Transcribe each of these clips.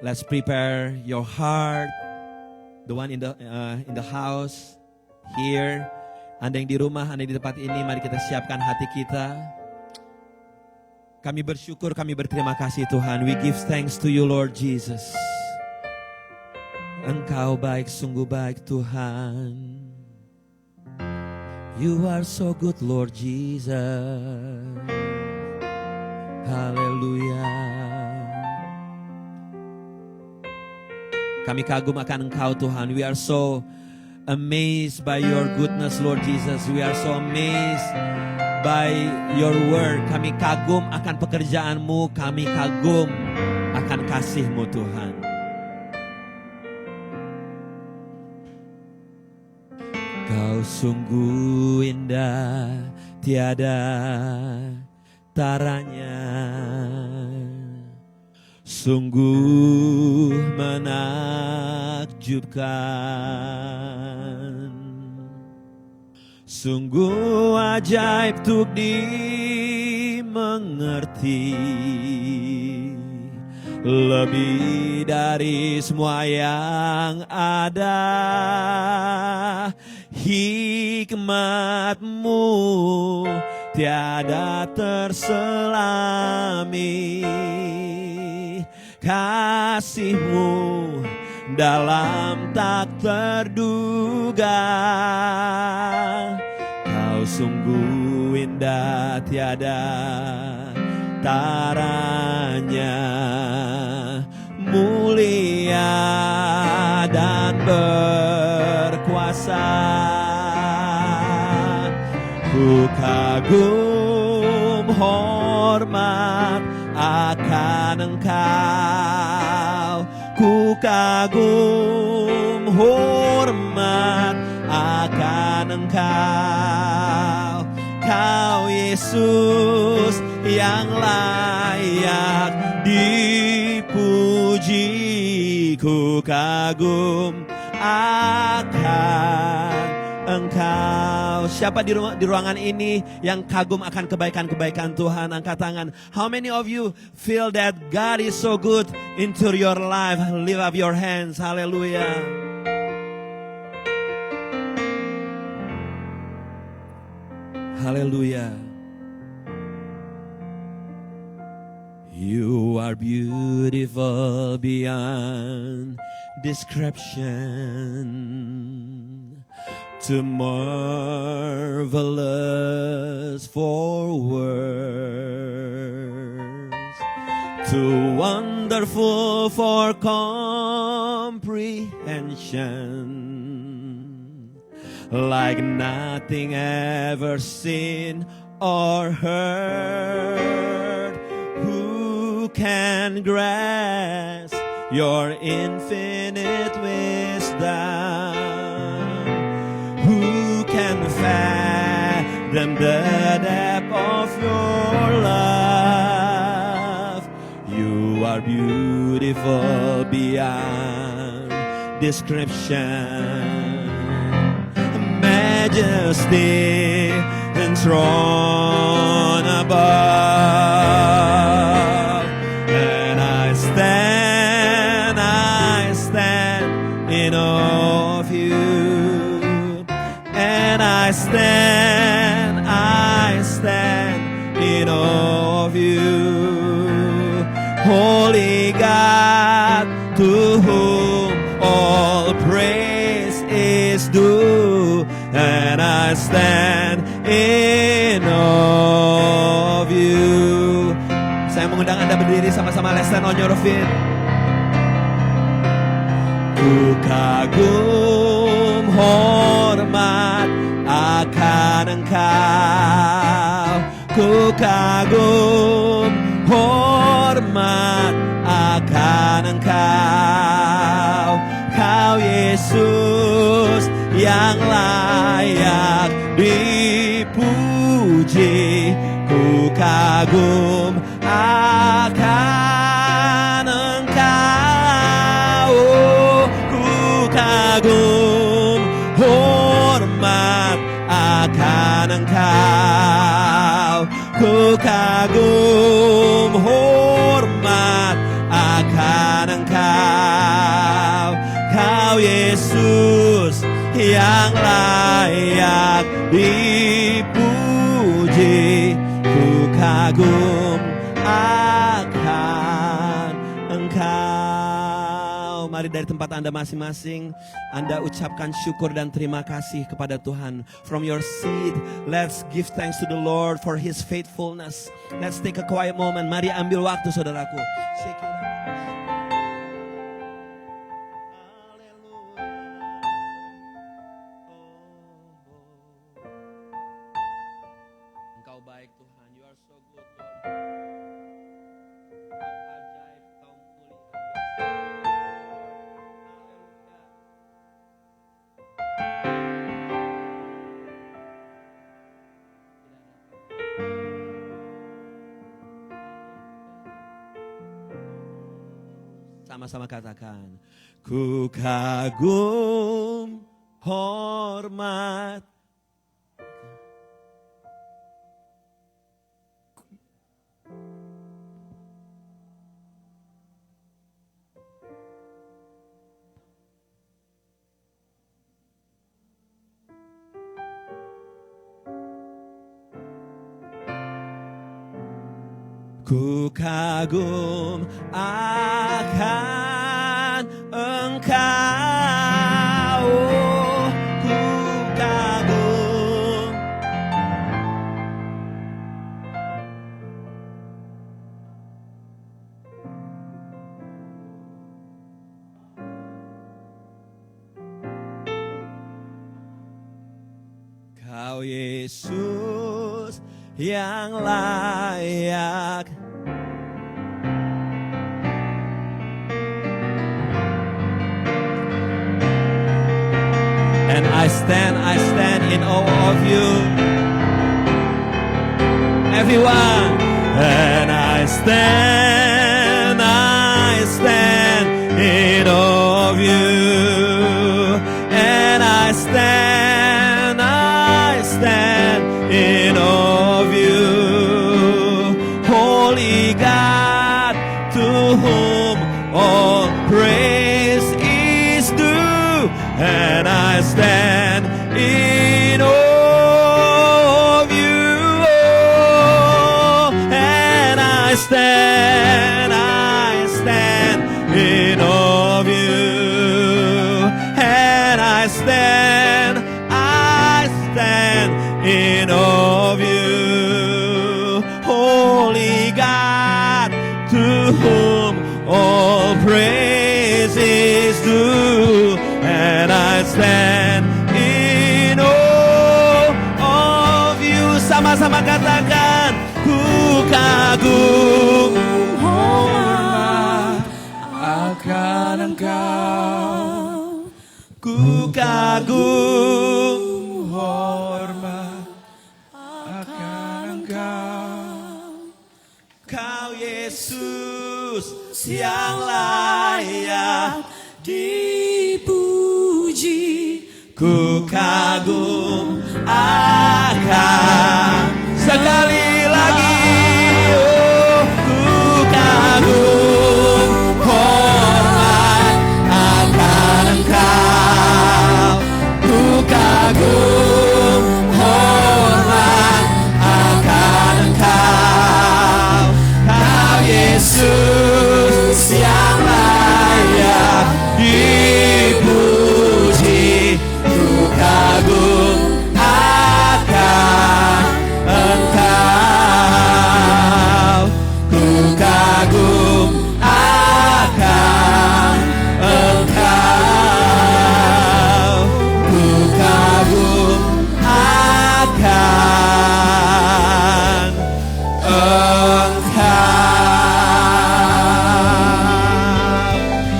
Let's prepare your heart. The one in the house, here. Anda yang di rumah, Anda yang di tempat ini, mari kita siapkan hati kita. Kami bersyukur, kami berterima kasih Tuhan. We give thanks to you Lord Jesus. Engkau baik, sungguh baik Tuhan. You are so good Lord Jesus. Haleluya. Kami kagum akan Engkau Tuhan. We are so amazed by your goodness Lord Jesus. We are so amazed by your word. Kami kagum akan pekerjaan-Mu. Kami kagum akan kasih-Mu Tuhan. Kau sungguh indah, tiada taranya. Sungguh menakjubkan. Sungguh ajaib untuk dimengerti. Lebih dari semua yang ada. Hikmat-Mu tiada terselami. Kasih-Mu dalam tak terduga. Kau sungguh indah, tiada taranya. Mulia dan berkuasa. Ku kagum hormat akan Engkau. Ku kagum hormat akan Engkau. Kau Yesus yang layak dipuji. Ku kagum akan Engkau. Siapa di ruangan ini yang kagum akan kebaikan-kebaikan Tuhan? Angkat tangan. How many of you feel that God is so good into your life? Lift up your hands. Hallelujah. Hallelujah. You are beautiful beyond description. Too marvelous for words, too wonderful for comprehension, like nothing ever seen or heard. Who can grasp your infinite wisdom? Who can fathom the depth of your love? You are beautiful beyond description. Majesty enthroned above. And I stand in awe of you. I stand in awe of you. Holy God, to whom all praise is due. And I stand in awe of you. Saya mengundang Anda berdiri sama-sama. Let's stand on your feet. Ku kagum hormat akan Engkau. Ku kagum hormat akan Engkau. Kau Yesus yang layak dipuji. Ku kagum akan Engkau. Ku kagum hormat akan Engkau. Ku kagum hormat akan Engkau. yang layak dipuji. Ku kagum akan Engkau. Mari dari tempat Anda masing-masing, Anda ucapkan syukur dan terima kasih kepada Tuhan. From your seat, let's give thanks to the Lord for His faithfulness. Let's take a quiet moment. Mari ambil waktu, saudaraku. Engkau baik Tuhan, you are so good Lord. Kau ajaib, kau mulia. Sama-sama katakan, ku kagum, hormat. Ku kagum akan Engkau, ku kagum. Kau Yesus yang layak. And I stand in awe of you. Everyone. And I stand in awe of you. And I stand in awe of you. Holy God, to whom all praise is due. And I stand in awe of you. And I stand in awe of you. And I stand in awe of you. Holy God, to whom all praise is due. And I stand in awe of you. Sama-sama katakan, ku kagum hormat akan Engkau. Ku kagum hormat akan Engkau. Kau Yesus yang layak dipuji. Ku kagum akan. Sekali lagi, oh, ku kagum hormat akan Engkau. Ku kagum hormat akan Engkau. Kau Yesus yang layak dipuji. Ku kagum akan Engkau. Ku kagum akan Engkau. Ku kagum akan Engkau.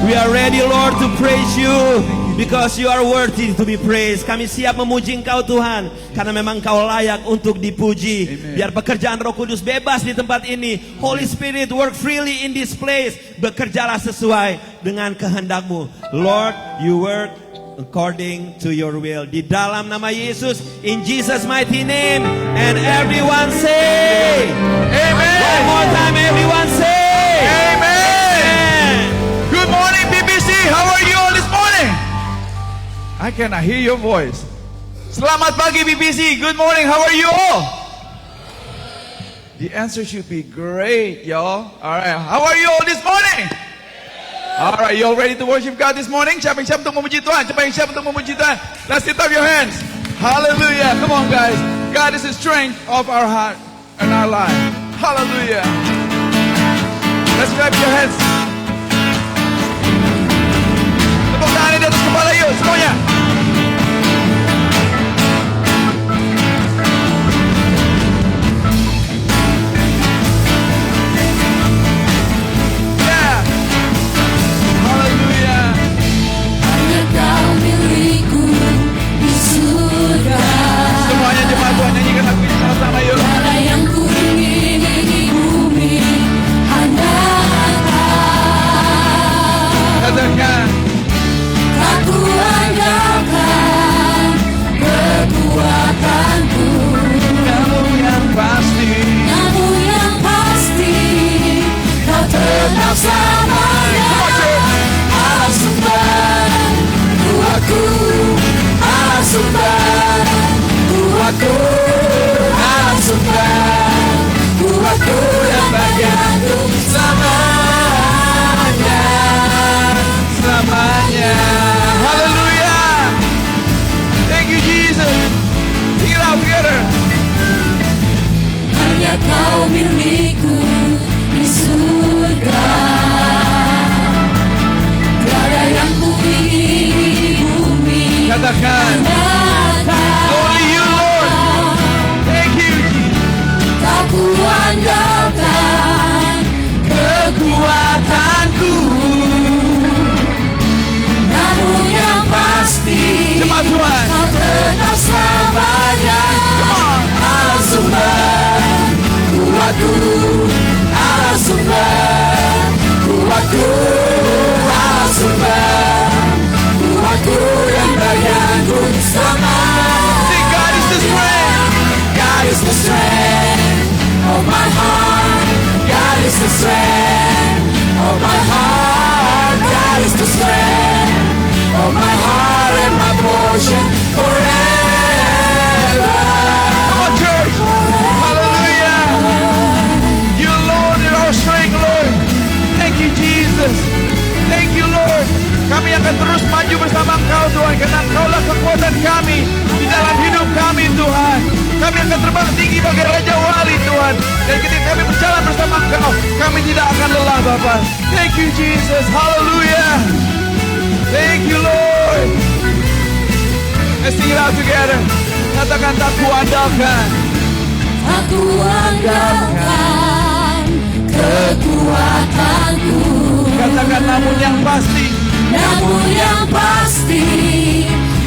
We are ready, Lord, to praise you. Because you are worthy to be praised. Kami siap memuji Engkau Tuhan, karena memang Engkau layak untuk dipuji. Amen. Biar pekerjaan Roh Kudus bebas di tempat ini. Holy Spirit, work freely in this place. Bekerjalah sesuai dengan kehendak-Mu. Lord, you work according to your will. Di dalam nama Yesus, in Jesus mighty name. And everyone say Amen. One more time, everyone say Amen. Good morning, BBC. How are you all this morning? I cannot hear your voice. Selamat pagi BBC. Good morning. How are you all? The answer should be great, y'all. All right. How are you all this morning? All right. You all ready to worship God this morning? Siapa yang siap untuk memuji Tuhan? Siapa yang siap untuk memuji Tuhan? Let's lift up your hands. Hallelujah. Come on, guys. God is the strength of our heart and our life. Hallelujah. Let's clap your hands. Tepuk tangan di atas kepala yuk semuanya. Yeah. Hallelujah. Hanya Kau milikku di surga. Semuanya jemaat Tuhan nyanyikan lagu ini sama-sama yuk. Segala yang ku ingini di bumi hanya Engkau. Katakan. Aku andalkan kekuatanku. Namun yang pasti Kau tetap selamanya. Allah sumber kuatku, Allah sumber kuatku, Allah sumber kuatku dan bagianku selamanya. Selamanya. Hallelujah. Thank you, Jesus. Sing it out together. Hanya Kau milikku di surga. Tiada yang ku ingini di bumi Katakan. hanya Only you, Lord. Thank you, Jesus. Aku andalkan Kekuatanku. namun yang pasti Jemaat Tuhan. Kau tetap selamanya. Allah sumber kuatku, Allah sumber kuatku, Allah sumber kuatku dan bagianku selamanya. Say, God is the strength. God is the strength of my heart. God is the strength of my heart. God is the strength of my heart and my portion forever. Come on, church. Hallelujah. You, Lord, are our strength, Lord. Thank you, Jesus. Thank you, Lord. Kami akan terus maju bersama Engkau, Tuhan, karena Engkaulah kekuatan kami di dalam hidup kami, Tuhan. Kami akan terbang tinggi bagai Raja Wali, Tuhan. Dan ketika kami berjalan bersama Engkau, kami tidak akan lelah, Bapa. Thank you, Jesus. Hallelujah. Thank you, Lord. Let's sing it out together. Katakan, tak kuandalkan. Aku andalkan kekuatanku. Katakan, namun yang pasti. Namun yang pasti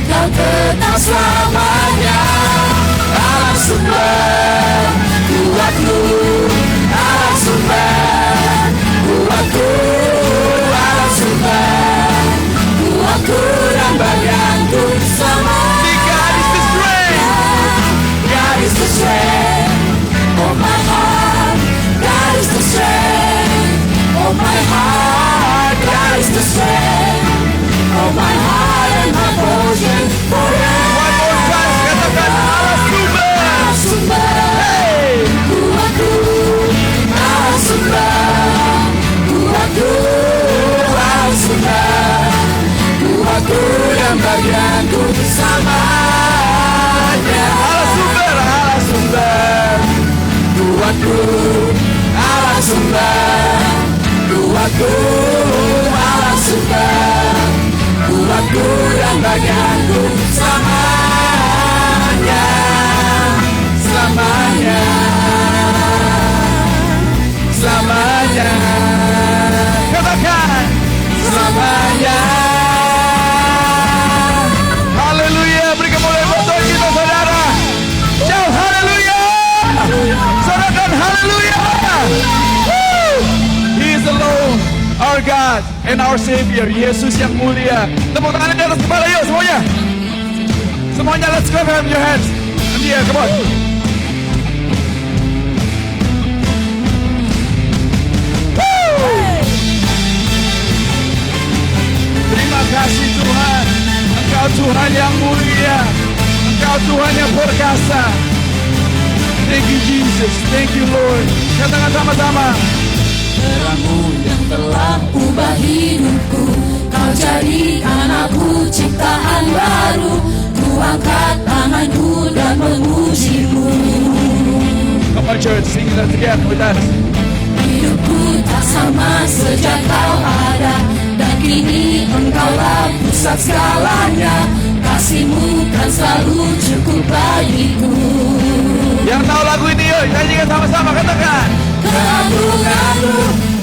Kau tetap selamanya. Allah sumber kuatku, Allah sumber kuatku, Allah sumber kuatku dan bagianku selamanya. God is the strength. God is the strength of my heart. God is the strength of my heart. God is the strength of my heart and my portion forever. One more time, katakan, Allah sumber. Allah sumber Hey. kuatku, Allah sumber kuatku, Allah sumber kuatku dan bagianku selamanya. Allah sumber, Allah sumber. Kuatku, Allah sumber kuatku, Allah sumber kuatku dan bagianku selamanya, selamanya, selamanya. Katakan, Selamanya. haleluya. Beri kemuliaan buat Tuhan kita, saudara. Shout haleluya. Sorakan haleluya. Woo. He is alone, our God and our Savior. Yesus yang mulia. Tepuk tangan di atas kepala yuk semuanya. Semuanya, let's clap your hands. And yeah, come on. Terima kasih Tuhan. Engkau Tuhan Tuhan yang perkasa. Thank you Jesus, thank you Lord. Katakan sama-sama. Terang-Mu yang telah ubah hidupku, Kau jadikan aku ciptaan baru. Ku angkat tanganku dan memuji-Mu. Come on church, sing that together with us. Hidupku tak sama sejak Kau ada, dan kini Engkaulah pusat segalanya. Kasih-Mu kan selalu cukup bagiku. Yang tahu lagu ini yuk, nyanyikan sama-sama, katakan. Keagungan-Mu,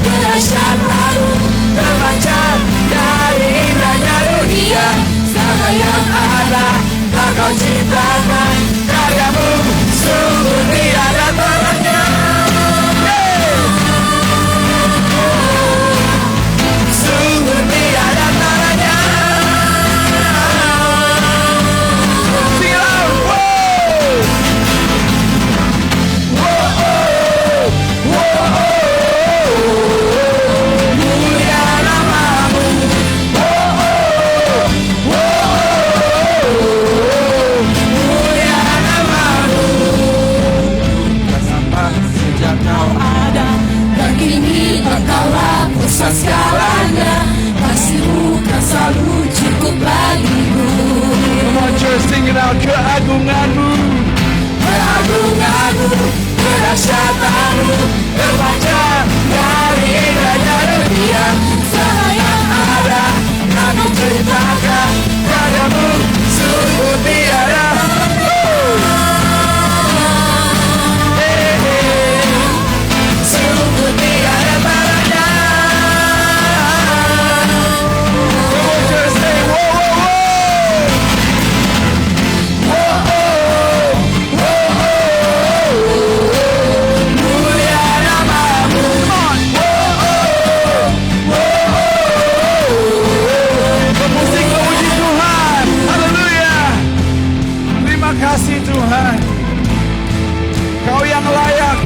kedahsyatan-Mu, terpancar dari indahnya dunia. Segala yang ada telah Kau ciptakan, karya-Mu sungguh tiada tandingannya. Sungguh tiada tandingannya. Sing it out. Mulia nama-Mu, mulia nama-Mu. Sampai sejak Kau Ada dan kini Engkaulah pusat segalanya. Kasih-Mu kan selalu cukup bagiku. Come on church, sing it out. Keagungan-Mu. Keagungan-Mu, kedahsyatan-Mu, terpancar dari indahnya dunia. Segala yang ada telah Kau ciptakan, karya-Mu sungguh tiada. Sungguh tiada tandingannya. Come on church, say whoa, whoa, whoa. Mulia nama-Mu, Musik memuji Tuhan. Haleluya. Terima kasih Tuhan. Kau yang layak.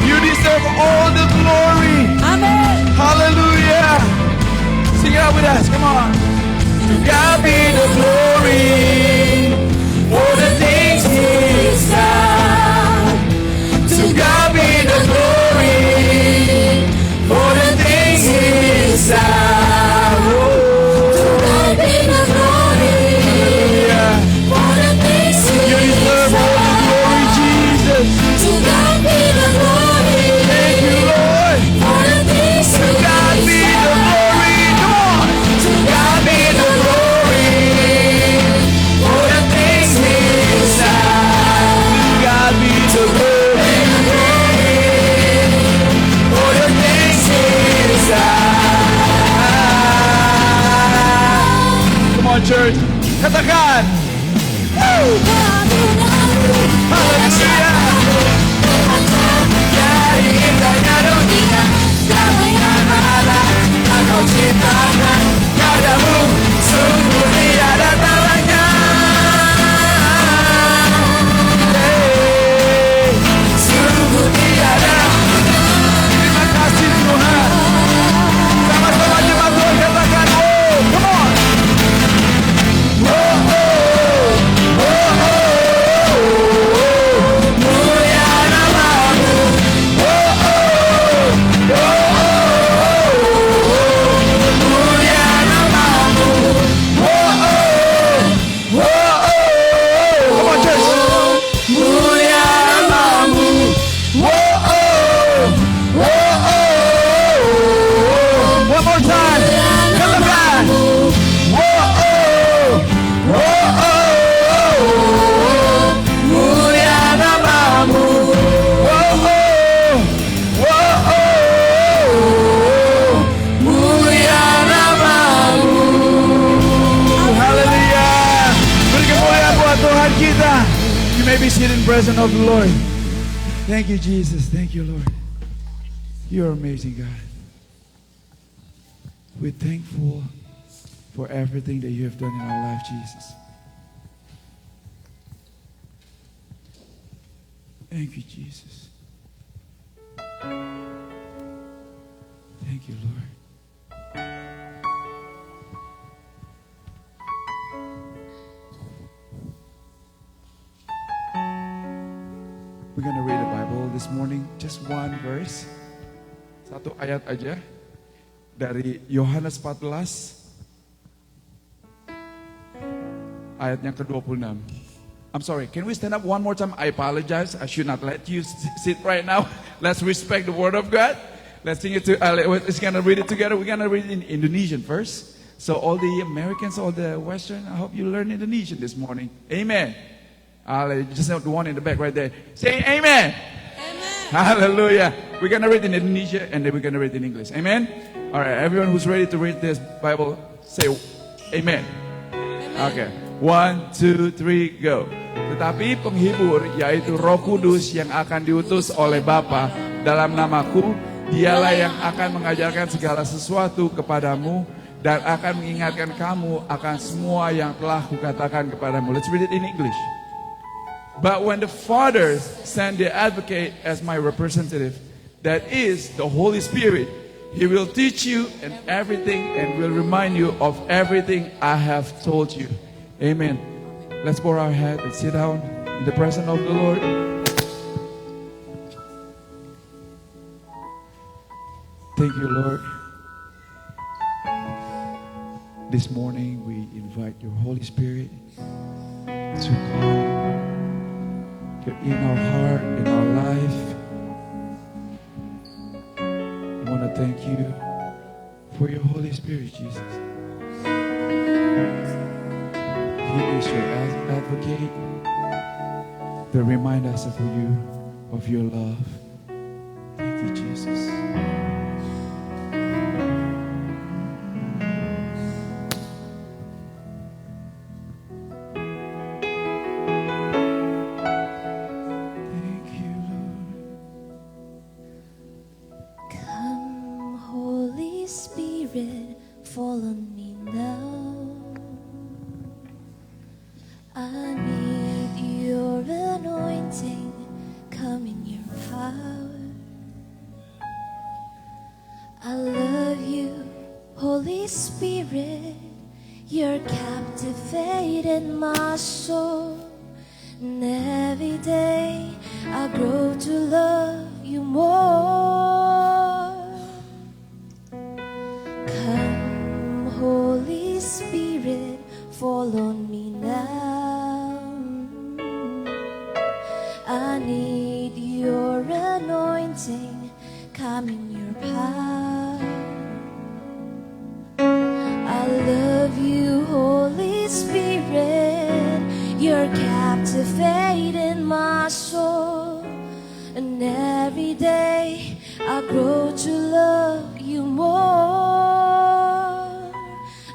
You deserve all the glory. amin. Hallelujah. Sing it out with us. Come on. To God be the glory for the things He's done. To God be the glory for the things He's done. To God be the glory Hallelujah. for the things You He's deserve all the done. glory, Jesus. To God be the glory Thank you, Lord. for the things To God be He's the done. glory. Come on. To God be the glory for the things He's done. To God be the glory For the things He's done. Come on, church. Katakan. Keagungan-Mu, Hallelujah. dari indahnya dunia. Segala yang ada telah Kau ciptakan, karya-Mu sungguh tiada tandingannya. Sungguh tiada. Terima kasih Tuhan. Sama-sama jemaat Tuhan katakan. Oh, come on. Mulia nama-Mu, mulia nama-Mu, Come on, church. mulia nama-Mu. One more time. Katakan. Mulia nama-Mu, mulia nama-Mu. Hallelujah. Beri kemuliaan buat Tuhan kita. You may be seated in the presence of the Lord. Thank you, Jesus. Thank you, Lord. You're amazing, God. We're thankful for everything that you have done in our life, Jesus. Thank you, Jesus. Thank you, Lord. We're gonna read the Bible this morning, just one verse. Satu ayat aja dari Yohanes 14 ayatnya ke-26. I'm sorry, can we stand up one more time? I apologize, I should not let you sit right now. Let's respect the word of God. Let's sing it to, let's gonna read it together. We're gonna read it in Indonesian first. So all the Americans, all the Western, I hope you learn Indonesian this morning. Amen. Just have the one in the back right there. Say amen. Amen. Hallelujah. We're going to read in Indonesia and then we're going to read in English. Amen. All right. Everyone who's ready to read this Bible, say amen. Okay. 1, 2, 3, go. Tetapi penghibur, yaitu Roh Kudus yang akan diutus oleh Bapa dalam namaku, dialah yang akan mengajarkan segala sesuatu kepadamu dan akan mengingatkan kamu akan semua yang telah kukatakan kepadamu. Let's read it in English. But when the Father sends the advocate as my representative, that is the Holy Spirit, He will teach you and everything and will remind you of everything I have told you. Amen. Let's bow our head and sit down in the presence of the Lord. Thank you, Lord. This morning we invite your Holy Spirit to come. You're in our heart, in our life. I want to thank you for your Holy Spirit, Jesus. He is your advocate to remind us of you, of your love. Thank you, Jesus. Fall on me now. I need your anointing. Come in your power. I love you, Holy Spirit. You're captivating my soul. And every day I grow to love you more. Come, Holy Spirit, fall on me now. I need your anointing. Come in your power. I love you, Holy Spirit. You're captivating my soul. And every day I grow to love you more.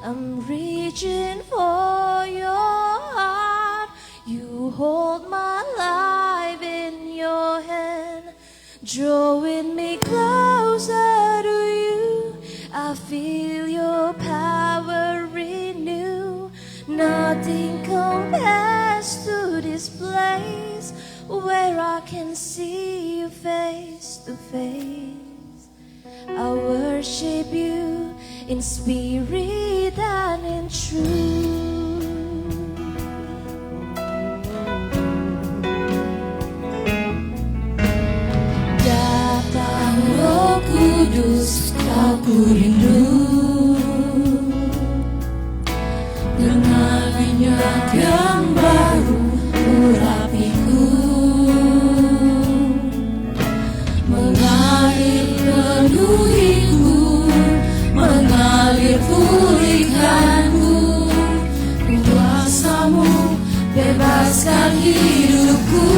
I'm reaching for your heart. You hold my life in your hand, drawing me closer to you. I feel your power renew. Nothing compares to this place where I can see you face to face. I worship you in spirit and in truth. Datang Roh Kudus, aku rindu dengan minyak yang baru urapiku, mengalir penuhiku, mengalir pulihkanku. Kuasamu bebaskan hidupku.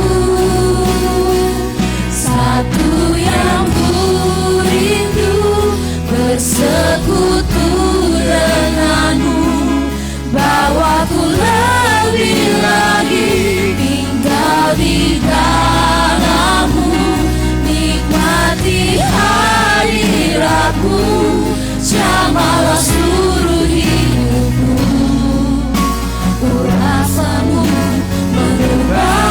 Satu yang ku rindu, bersekutu denganmu. Bawaku lebih lagi tinggal di dalammu, nikmati hadiratmu, jamalah seluruh hidupku. Urasamu mengubah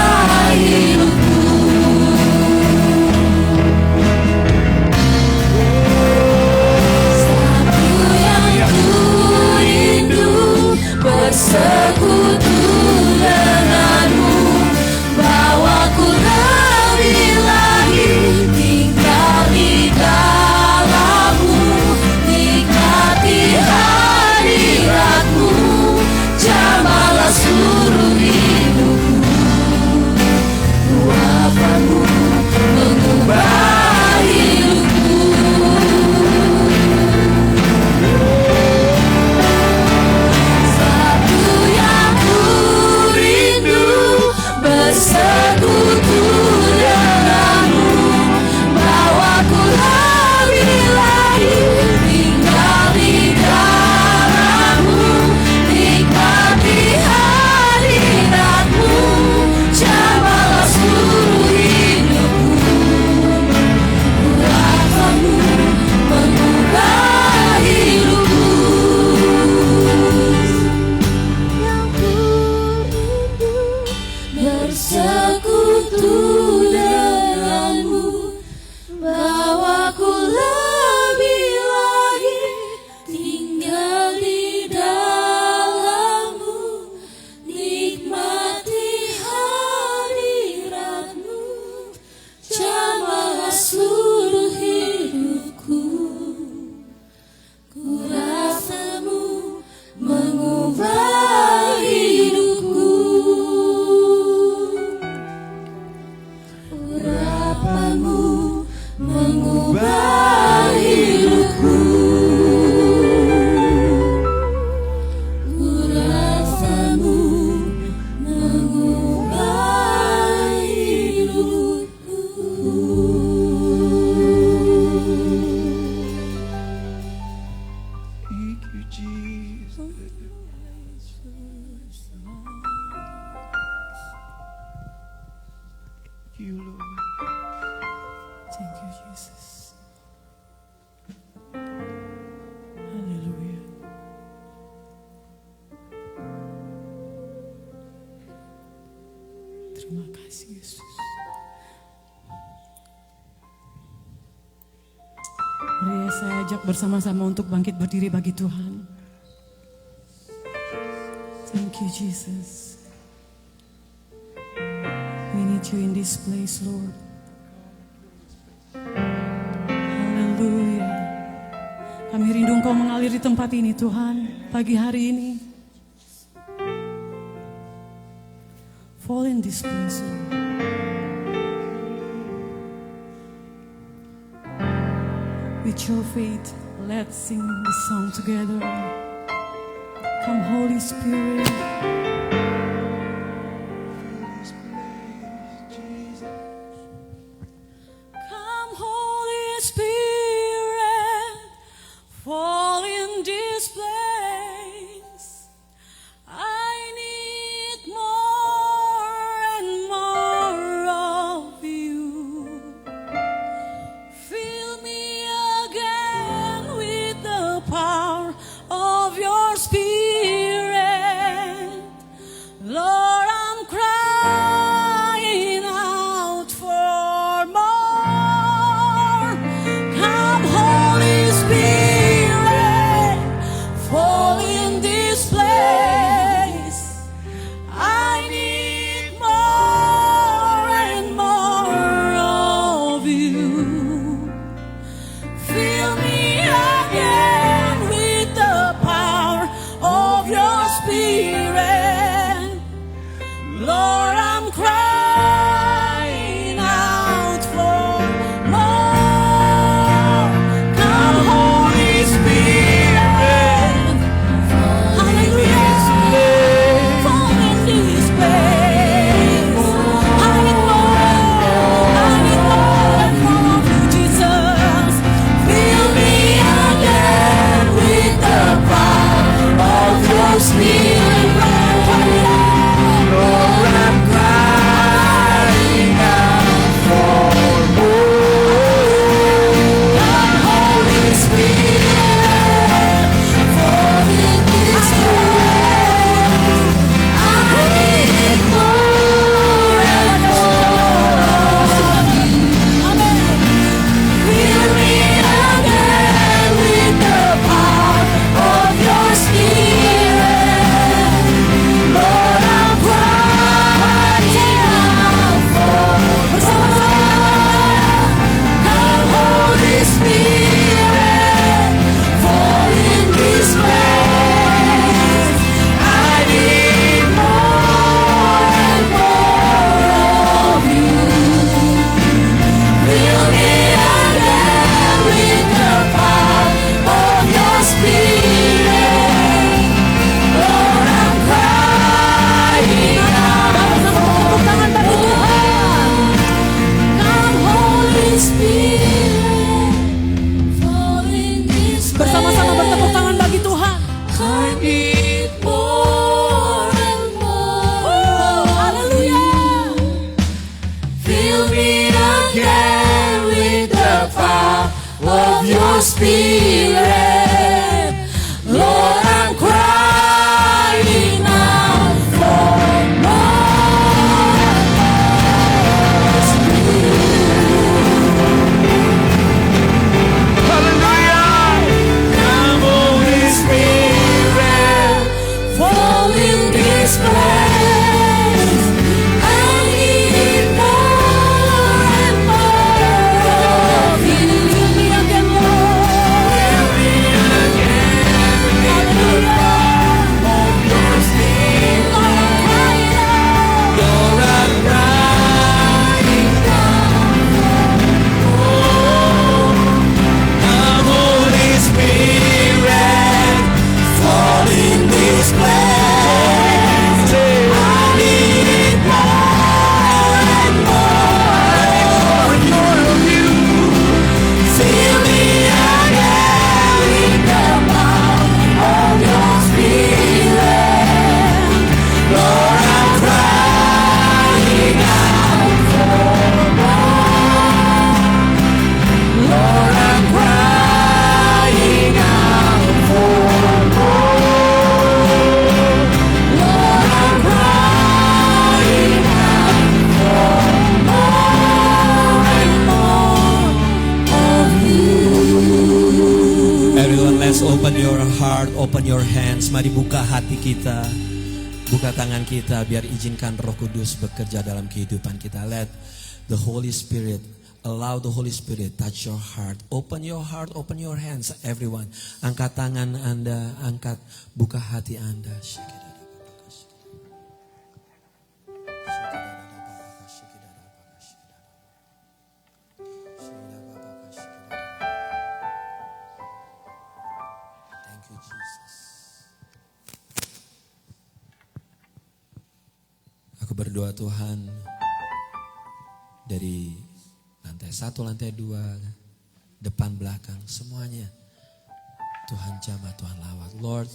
you, Jesus. Haleluya. Terima kasih Yesus. Mari saya ajak bersama-sama untuk bangkit berdiri bagi Tuhan. Thank you, Jesus. We need you in this place, Lord. Haleluya. Kami rindu Engkau mengalir di tempat ini, Tuhan, pagi hari ini. Fall in this place, Lord. With your faith, let's sing this song together. Come, Holy Spirit. Come, Holy Spirit, fall in this place. I need more and more of you. Fill me again with the power of your Spirit. Lord, I'm crying out for more. Come, Holy Spirit, fall in this place. I need more and more of you. Fill me again with the power of your Spirit. Lord, I'm crying out for more. Come, Holy Spirit. Hallelujah. Fall in this place. I need more of you, Jesus. Fill me again with the power of your Spirit. Lord, I'm crying out for more. Come, Holy Spirit, fall in this place. I need more and more of you. Amen. Fill me again with the power of your Spirit. Lord, I'm crying out for more. Come, Holy Spirit, fall in this place. I need more and more of you. Fill me again with the power of your Spirit. Lord, I'm crying out for more. Come, Holy Spirit, fall in this place. Bersama-sama bertepuk tangan bagi Tuhan. I need more and more. Hallelujah. Fill me again with the power of your Spirit. Lord, I'm crying out for more. Hallelujah. Come, Holy Spirit, fall in this place. I need more and more of you. Fill me again, Lord. Fill me Open your heart, open your hands. Mari buka hati kita, buka tangan kita, biar izinkan Roh Kudus bekerja dalam kehidupan kita. Let the Holy Spirit, allow the Holy Spirit touch your heart. Open your heart, open your hands, everyone. Angkat tangan Anda, angkat, buka hati Anda. Aku berdoa Tuhan, dari lantai 1, lantai 2, depan belakang, semuanya Tuhan jamah, Tuhan lawat. Lord,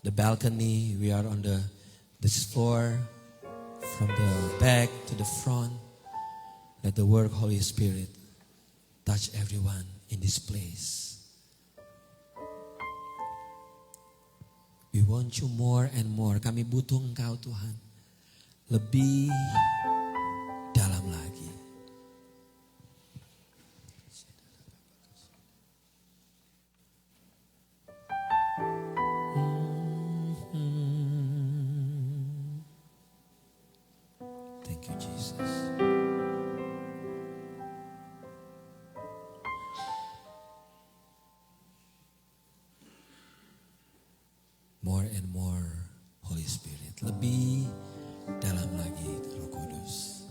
the balcony, we are on this floor, from the back to the front. Let the work Holy Spirit touch everyone in this place. We want you more and more. Kami butuh Engkau Tuhan. Lebih dalam lagi. Thank you, Jesus. More and more, Holy Spirit. Lebih dalam lagi, Roh Kudus.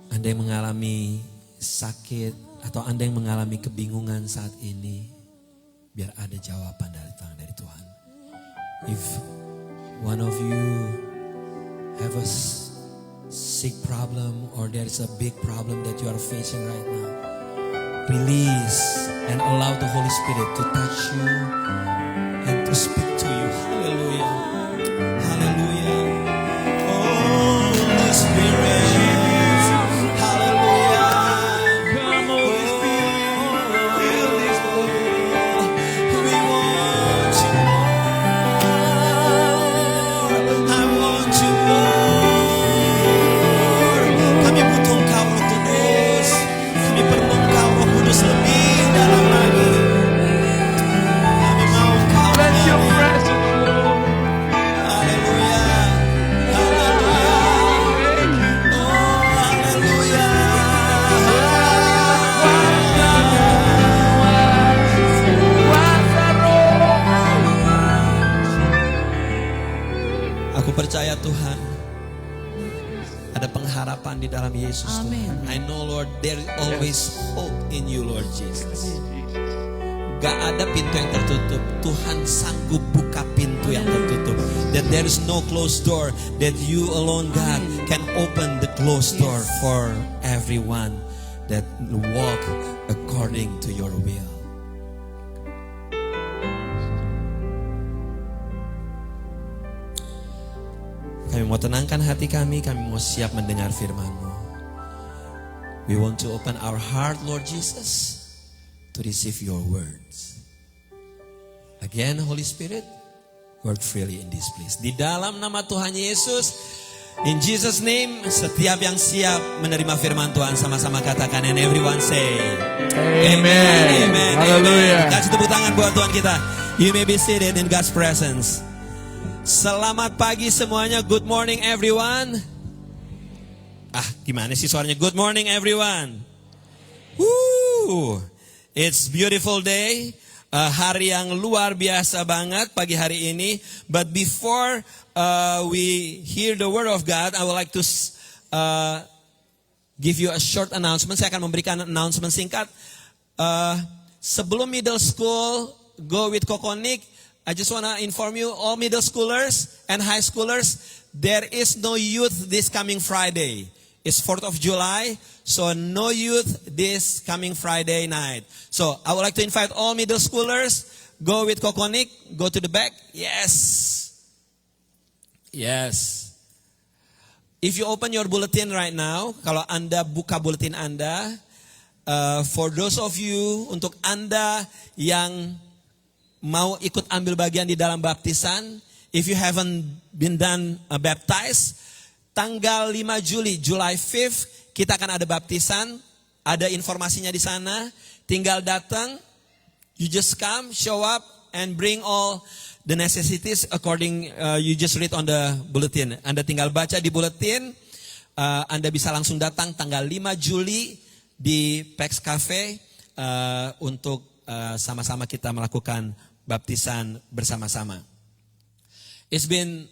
Anda yang mengalami sakit atau Anda yang mengalami kebingungan saat ini, biar ada jawaban dari Tuhan. If one of you have a sick problem or there is a big problem that you are facing right now, release and allow the Holy Spirit to touch you and to speak to you. Hallelujah. Hallelujah. Oh, Holy Spirit. Hallelujah. Come, Holy Spirit. Fill this place. We want you, Lord. I want you, Lord. Kami butuh Engkau, Roh Kudus. Kami perlu Engkau, Roh Kudus, lebih dalam lagi. Kami mau Engkau. Let your presence, Lord. Aku percaya Tuhan, ada pengharapan di dalam Yesus Tuhan. I know Lord, there is always hope in you Lord Jesus. Gak ada pintu yang tertutup. Tuhan sanggup buka pintu yang tertutup. That there is no closed door. That you alone God can open the closed door for everyone that walk according to your will. Kami mau tenangkan hati kami mau siap mendengar firman-Mu. We want to open our heart, Lord Jesus, to receive your words. Again, Holy Spirit, work freely in this place. Di dalam nama Tuhan Yesus, in Jesus' name, setiap yang siap menerima firman Tuhan sama-sama katakan, and everyone say, Amen. Amen. Hallelujah. Kasih tepuk tangan buat Tuhan kita. You may be seated in God's presence. Selamat pagi semuanya. Good morning everyone. Gimana sih suaranya? Good morning everyone. Woo. It's beautiful day. Hari yang luar biasa banget pagi hari ini. But before we hear the word of God, I would like to give you a short announcement. Saya akan memberikan announcement singkat. Sebelum middle school, go with Kokonik. I just want to inform you, all middle schoolers and high schoolers, there is no youth this coming Friday. It's 4th of July, so no youth this coming Friday night. So I would like to invite all middle schoolers, go with Kokonik, go to the back. Yes. Yes. If you open your bulletin right now, kalau Anda buka bulletin Anda, for those of you, untuk Anda yang mau ikut ambil bagian di dalam baptisan, if you haven't been done baptized, tanggal 5 Juli, July 5th, kita akan ada baptisan, ada informasinya di sana, tinggal datang, You just come, show up, and bring all the necessities according you just read on the bulletin. Anda tinggal baca di bulletin. Anda bisa langsung datang tanggal 5 Juli di Pex Cafe untuk sama-sama kita melakukan baptisan bersama-sama. It's been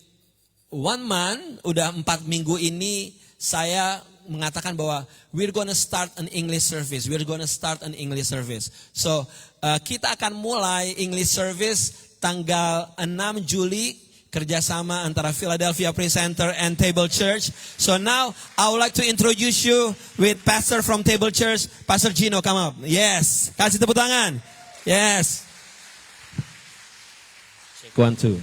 1 month, udah 4 minggu ini saya mengatakan bahwa we're gonna start an English service. We're gonna start an English service. So, kita akan mulai English service tanggal 6 Juli kerjasama antara Philadelphia Praise Center and Table Church. So now, I would like to introduce you with Pastor from Table Church, Pastor Gino, come up. Yes, kasih tepuk tangan. Yes. 1, 2.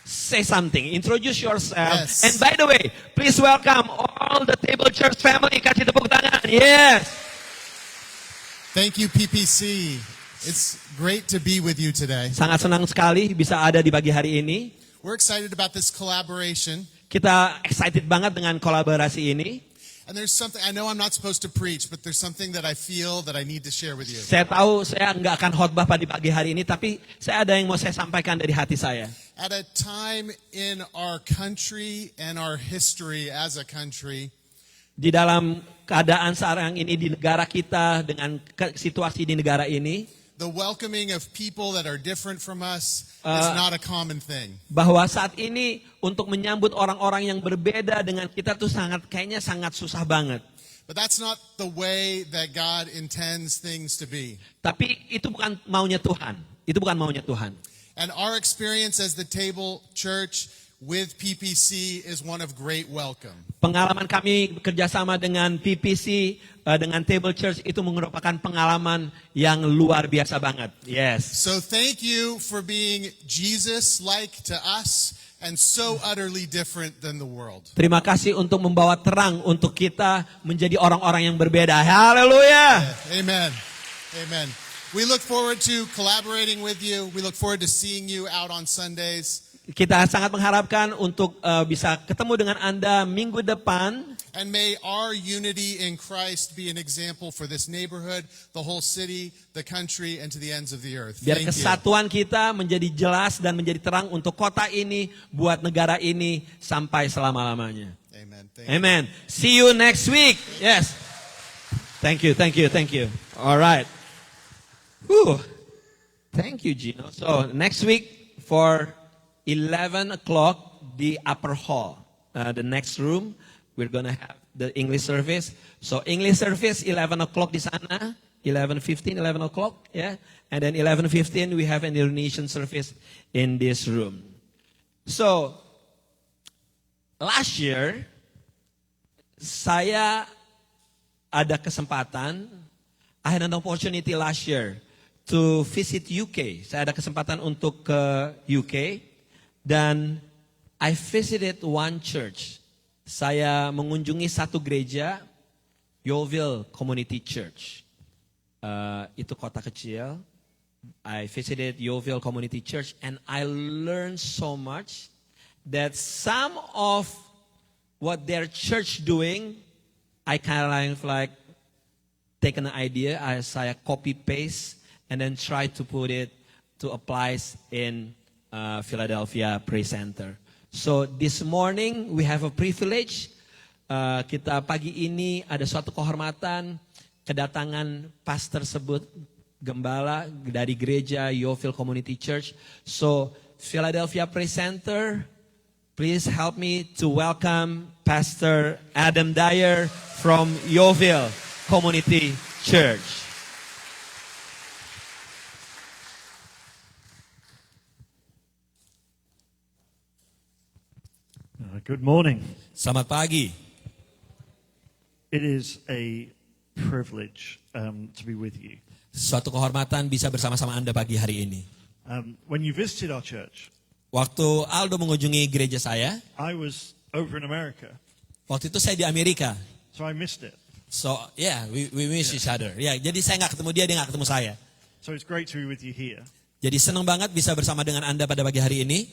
Say something. Introduce yourself. Yes. And by the way, please welcome all the Table Church family. Kasih tepuk tangan. Yes. Thank you, PPC. It's great to be with you today. Sangat senang sekali bisa ada di pagi hari ini. We're excited about this collaboration. Kita excited banget dengan kolaborasi ini. And there's something, I know I'm not supposed to preach, but there's something that I feel that I need to share with you. Saya tahu saya nggak akan khotbah pada pagi hari ini, tapi saya ada yang mau saya sampaikan dari hati saya. At a time in our country and our history as a country, Di dalam keadaan sekarang ini di negara kita dengan situasi di negara ini, the welcoming of people that are different from us is not a common thing. bahwa saat ini untuk menyambut orang-orang yang berbeda dengan kita tuh kayaknya sangat susah banget. But that's not the way that God intends things to be. Tapi itu bukan maunya Tuhan. Itu bukan maunya Tuhan. And our experience as the Table Church with PPC is one of great welcome. Pengalaman kami bekerjasama dengan PPC, dengan Table Church itu merupakan pengalaman yang luar biasa banget. Yes. So thank you for being Jesus-like to us and so utterly different than the world. Terima kasih untuk membawa terang untuk kita menjadi orang-orang yang berbeda. Haleluya. Amen. Amen. We look forward to collaborating with you. We look forward to seeing you out on Sundays. Kita sangat mengharapkan untuk bisa ketemu dengan Anda minggu depan. And may our unity in Christ be an example for this neighborhood, the whole city, the country, and to the ends of the earth. Biar Thank you. kesatuan kita menjadi jelas dan menjadi terang untuk kota ini, buat negara ini sampai selama-lamanya. Amen. Thank you. Amen. See you next week. Yes. Thank you, thank you, thank you. All right. Whew. Thank you, Gino. So next week for 11 o'clock, the upper hall, the next room, we're going to have the English service. So English service, 11 o'clock di sana, 11:15, 11 o'clock, yeah. And then 11:15, we have an Indonesian service in this room. So, last year, saya ada kesempatan, I had an opportunity last year to visit UK. Saya ada kesempatan untuk ke UK. Dan I visited one church. Saya mengunjungi satu gereja, Yeovil Community Church. Itu kota kecil. I visited Yeovil Community Church and I learned so much that some of what their church doing, I kind of like take an idea, saya copy paste and then try to put it to apply in Philadelphia Praise Center. So this morning we have a privilege. Kita pagi ini ada suatu kehormatan kedatangan pastor tersebut, gembala dari gereja Yeovil Community Church. So Philadelphia Praise Center, please help me to welcome Pastor Adam Dyer from Yeovil Community Church. Good morning. Selamat pagi. It is a privilege to be with you. Suatu kehormatan bisa bersama-sama Anda pagi hari ini. When you visited our church, Waktu Aldo mengunjungi gereja saya, I was over in America, waktu itu saya di Amerika. so I missed it. So yeah, we miss each other. Ya, jadi saya nggak ketemu dia nggak ketemu saya. So it's great to be with you here. Jadi senang banget bisa bersama dengan Anda pada pagi hari ini.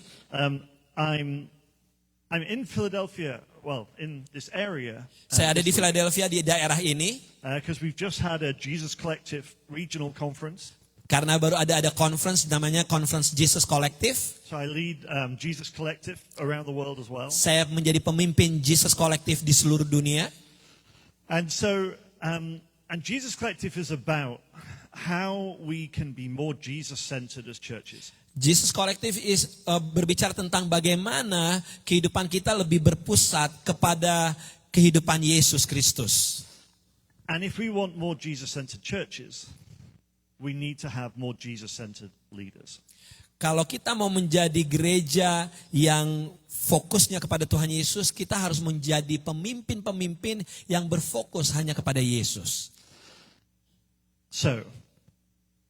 I'm in Philadelphia, well, in this area, Saya ada di Philadelphia di daerah ini. because we've just had a Jesus Collective regional conference. Karena baru ada conference namanya Conference Jesus Collective. So I lead Jesus Collective around the world as well. Saya menjadi pemimpin Jesus Collective di seluruh dunia. And so, and Jesus Collective is about how we can be more Jesus-centered as churches. Jesus Collective is berbicara tentang bagaimana kehidupan kita lebih berpusat kepada kehidupan Yesus Kristus. And if we want more Jesus-centered churches, we need to have more Jesus-centered leaders. Kalau kita mau menjadi gereja yang fokusnya kepada Tuhan Yesus, kita harus menjadi pemimpin-pemimpin yang berfokus hanya kepada Yesus. So,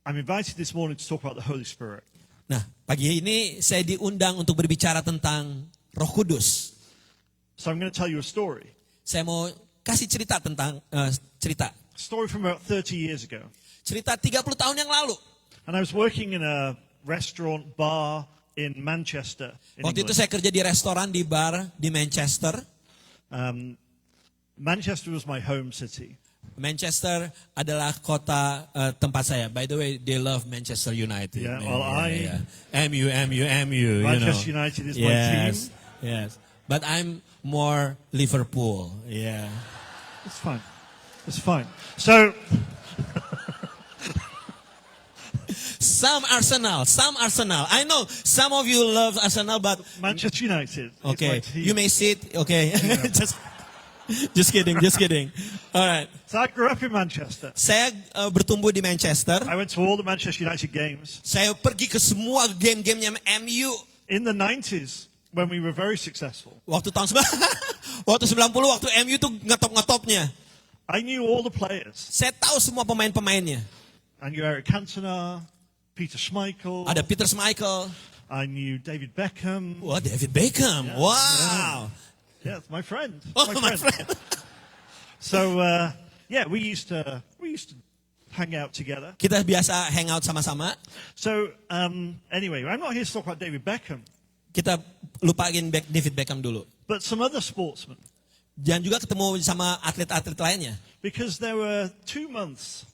I'm invited this morning to talk about the Holy Spirit. Nah, pagi ini saya diundang untuk berbicara tentang Roh Kudus. So I'm going to tell you a story. Saya mau kasih cerita tentang cerita. A story from about 30 years ago. Cerita 30 tahun yang lalu. And I was working in a restaurant bar in Manchester, in Waktu itu England. saya kerja di restoran di bar di Manchester. Manchester was my home city. Manchester adalah kota tempat saya. By the way, they love Manchester United. Yeah, well, MU. Manchester United is my team. Yes. But I'm more Liverpool. Yeah. It's fine. It's fine. So, Some Arsenal. I know some of you love Arsenal, but Manchester United is my okay, team. you may sit. Okay, just kidding. All right. So I grew up in Manchester. Saya bertumbuh di Manchester. I went to all the Manchester United games. Saya pergi ke semua game-gamenya MU. In the 90s, when we were very successful, Waktu tahun waktu 90, waktu MU tuh ngetop-ngetopnya. I knew all the players. Saya tahu semua pemain-pemainnya. I knew Eric Cantona, Peter Schmeichel. Ada Peter Schmeichel. I knew David Beckham. Wah, David Beckham. Wow. Yeah, my friend. Oh, my friend. So, we used to hang out together. Kita biasa hangout sama-sama. So, anyway, I'm not here to talk about David Beckham, Kita lupain David Beckham dulu. but some other sportsmen. Dan juga ketemu sama atlet-atlet lainnya. Because there were 2 months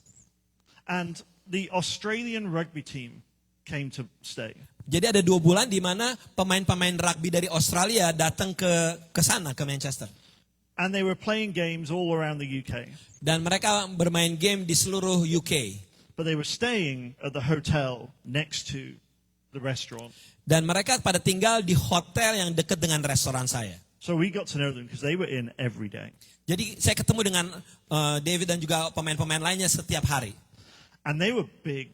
and the Australian rugby team came to stay. Jadi ada 2 bulan di mana pemain-pemain rugby dari Australia datang ke sana, ke Manchester. And they were playing games all around the UK. Dan mereka bermain game di seluruh UK. But they were staying at the hotel next to the restaurant. Dan mereka pada tinggal di hotel yang dekat dengan restoran saya. So we got to know them because they were in every day. Jadi saya ketemu dengan David dan juga pemain-pemain lainnya setiap hari. And they were big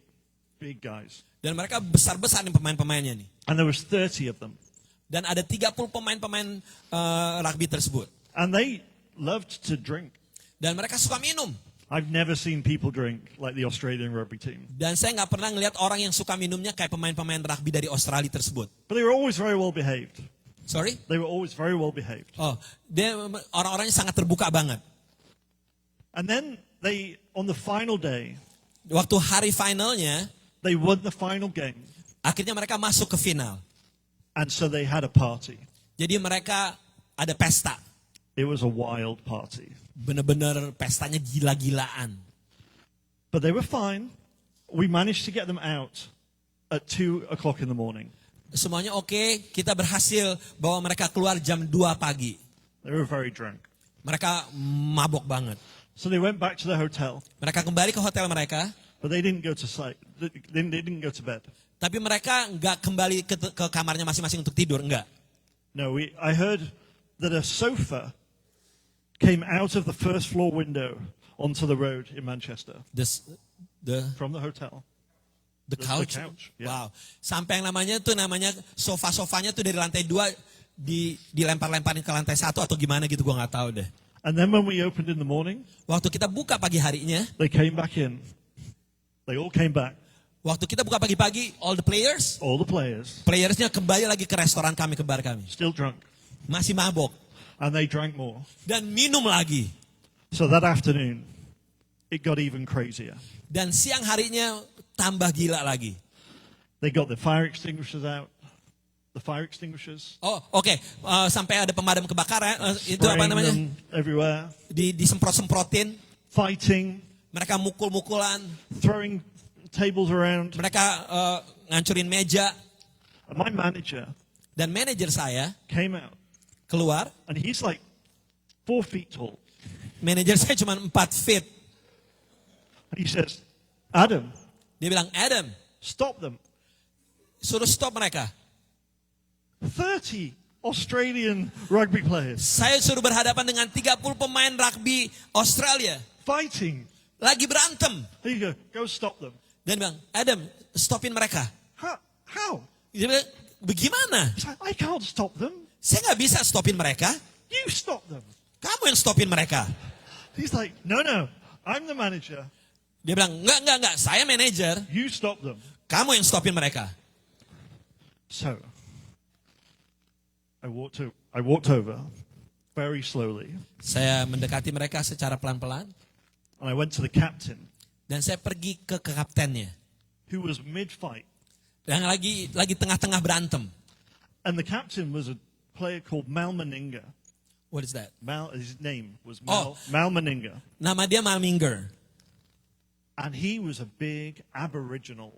guys. Dan mereka besar-besar nih pemain-pemainnya nih. And there was 30 of them. Dan ada 30 pemain-pemain rugby tersebut. And they loved to drink. Dan mereka suka minum. I've never seen people drink like the Australian rugby team. Dan saya nggak pernah ngelihat orang yang suka minumnya kayak pemain-pemain rugby dari Australia tersebut. But they were always very well behaved. Sorry? They were always very well behaved. Oh, dia orang-orangnya sangat terbuka banget. And then they, on the final day, Waktu hari finalnya, they won the final game. akhirnya mereka masuk ke final. And so they had a party. Jadi mereka ada pesta. It was a wild party. Bener-bener pestanya gila-gilaan. But they were fine. We managed to get them out at 2 o'clock in the morning. Semuanya oke, kita berhasil bawa mereka keluar jam 2 pagi. They were very drunk. Mereka mabok banget. So they went back to the hotel, Mereka kembali ke hotel mereka, but they didn't go to sleep. They didn't go to bed. tapi mereka nggak kembali ke kamarnya masing-masing untuk tidur, enggak. No, I heard that a sofa came out of the first floor window onto the road in Manchester The from the hotel. couch. Yeah. Wow. Sampai yang namanya sofa-sofanya tuh dari lantai 2 dilempar-lemparin ke lantai 1 atau gimana gitu, gua nggak tahu deh. And then when we opened in the morning, Waktu kita buka pagi harinya, they came back in. They all came back. waktu kita buka pagi-pagi, all the All the playersnya kembali lagi ke restoran kami, ke bar kami. still drunk. Masih mabok. And they drank more. Dan minum lagi. So that afternoon, it got even crazier. Dan siang harinya tambah gila lagi. They got the fire extinguishers out. The fire extinguishers. Oh, oke. Sampai ada pemadam kebakaran. Itu apa spraying namanya? them everywhere. Disemprot-semprotin. Fighting. Mereka mukul-mukulan. tables around. Mereka ngancurin meja. And my manager Dan manajer saya came out, keluar. and he's like 4 feet tall. Manajer saya cuma 4 feet. And he says, Adam, Dia bilang, Adam, stop them. suruh stop mereka. 30 Australian rugby players Saya suruh berhadapan dengan 30 pemain rugby Australia. fighting. Lagi berantem. There you go stop them. Dan bilang, Adam, stopin mereka. How? Dia bilang, bagaimana? He's like, I can't stop them. Saya nggak bisa stopin mereka. You stop them. Kamu yang stopin mereka. He's like, no, I'm the manager. Dia bilang, enggak. Saya manajer. You stop them. Kamu yang stopin mereka. So, I walked over very slowly, Saya mendekati mereka secara pelan-pelan. and I went to the captain, Dan saya pergi ke kaptennya. who was mid-fight. Yang lagi tengah-tengah berantem. And the captain was a player called Mal Meninga. What is that? His name was Oh. Mal Meninga. Nama dia Malminger. And he was a big aboriginal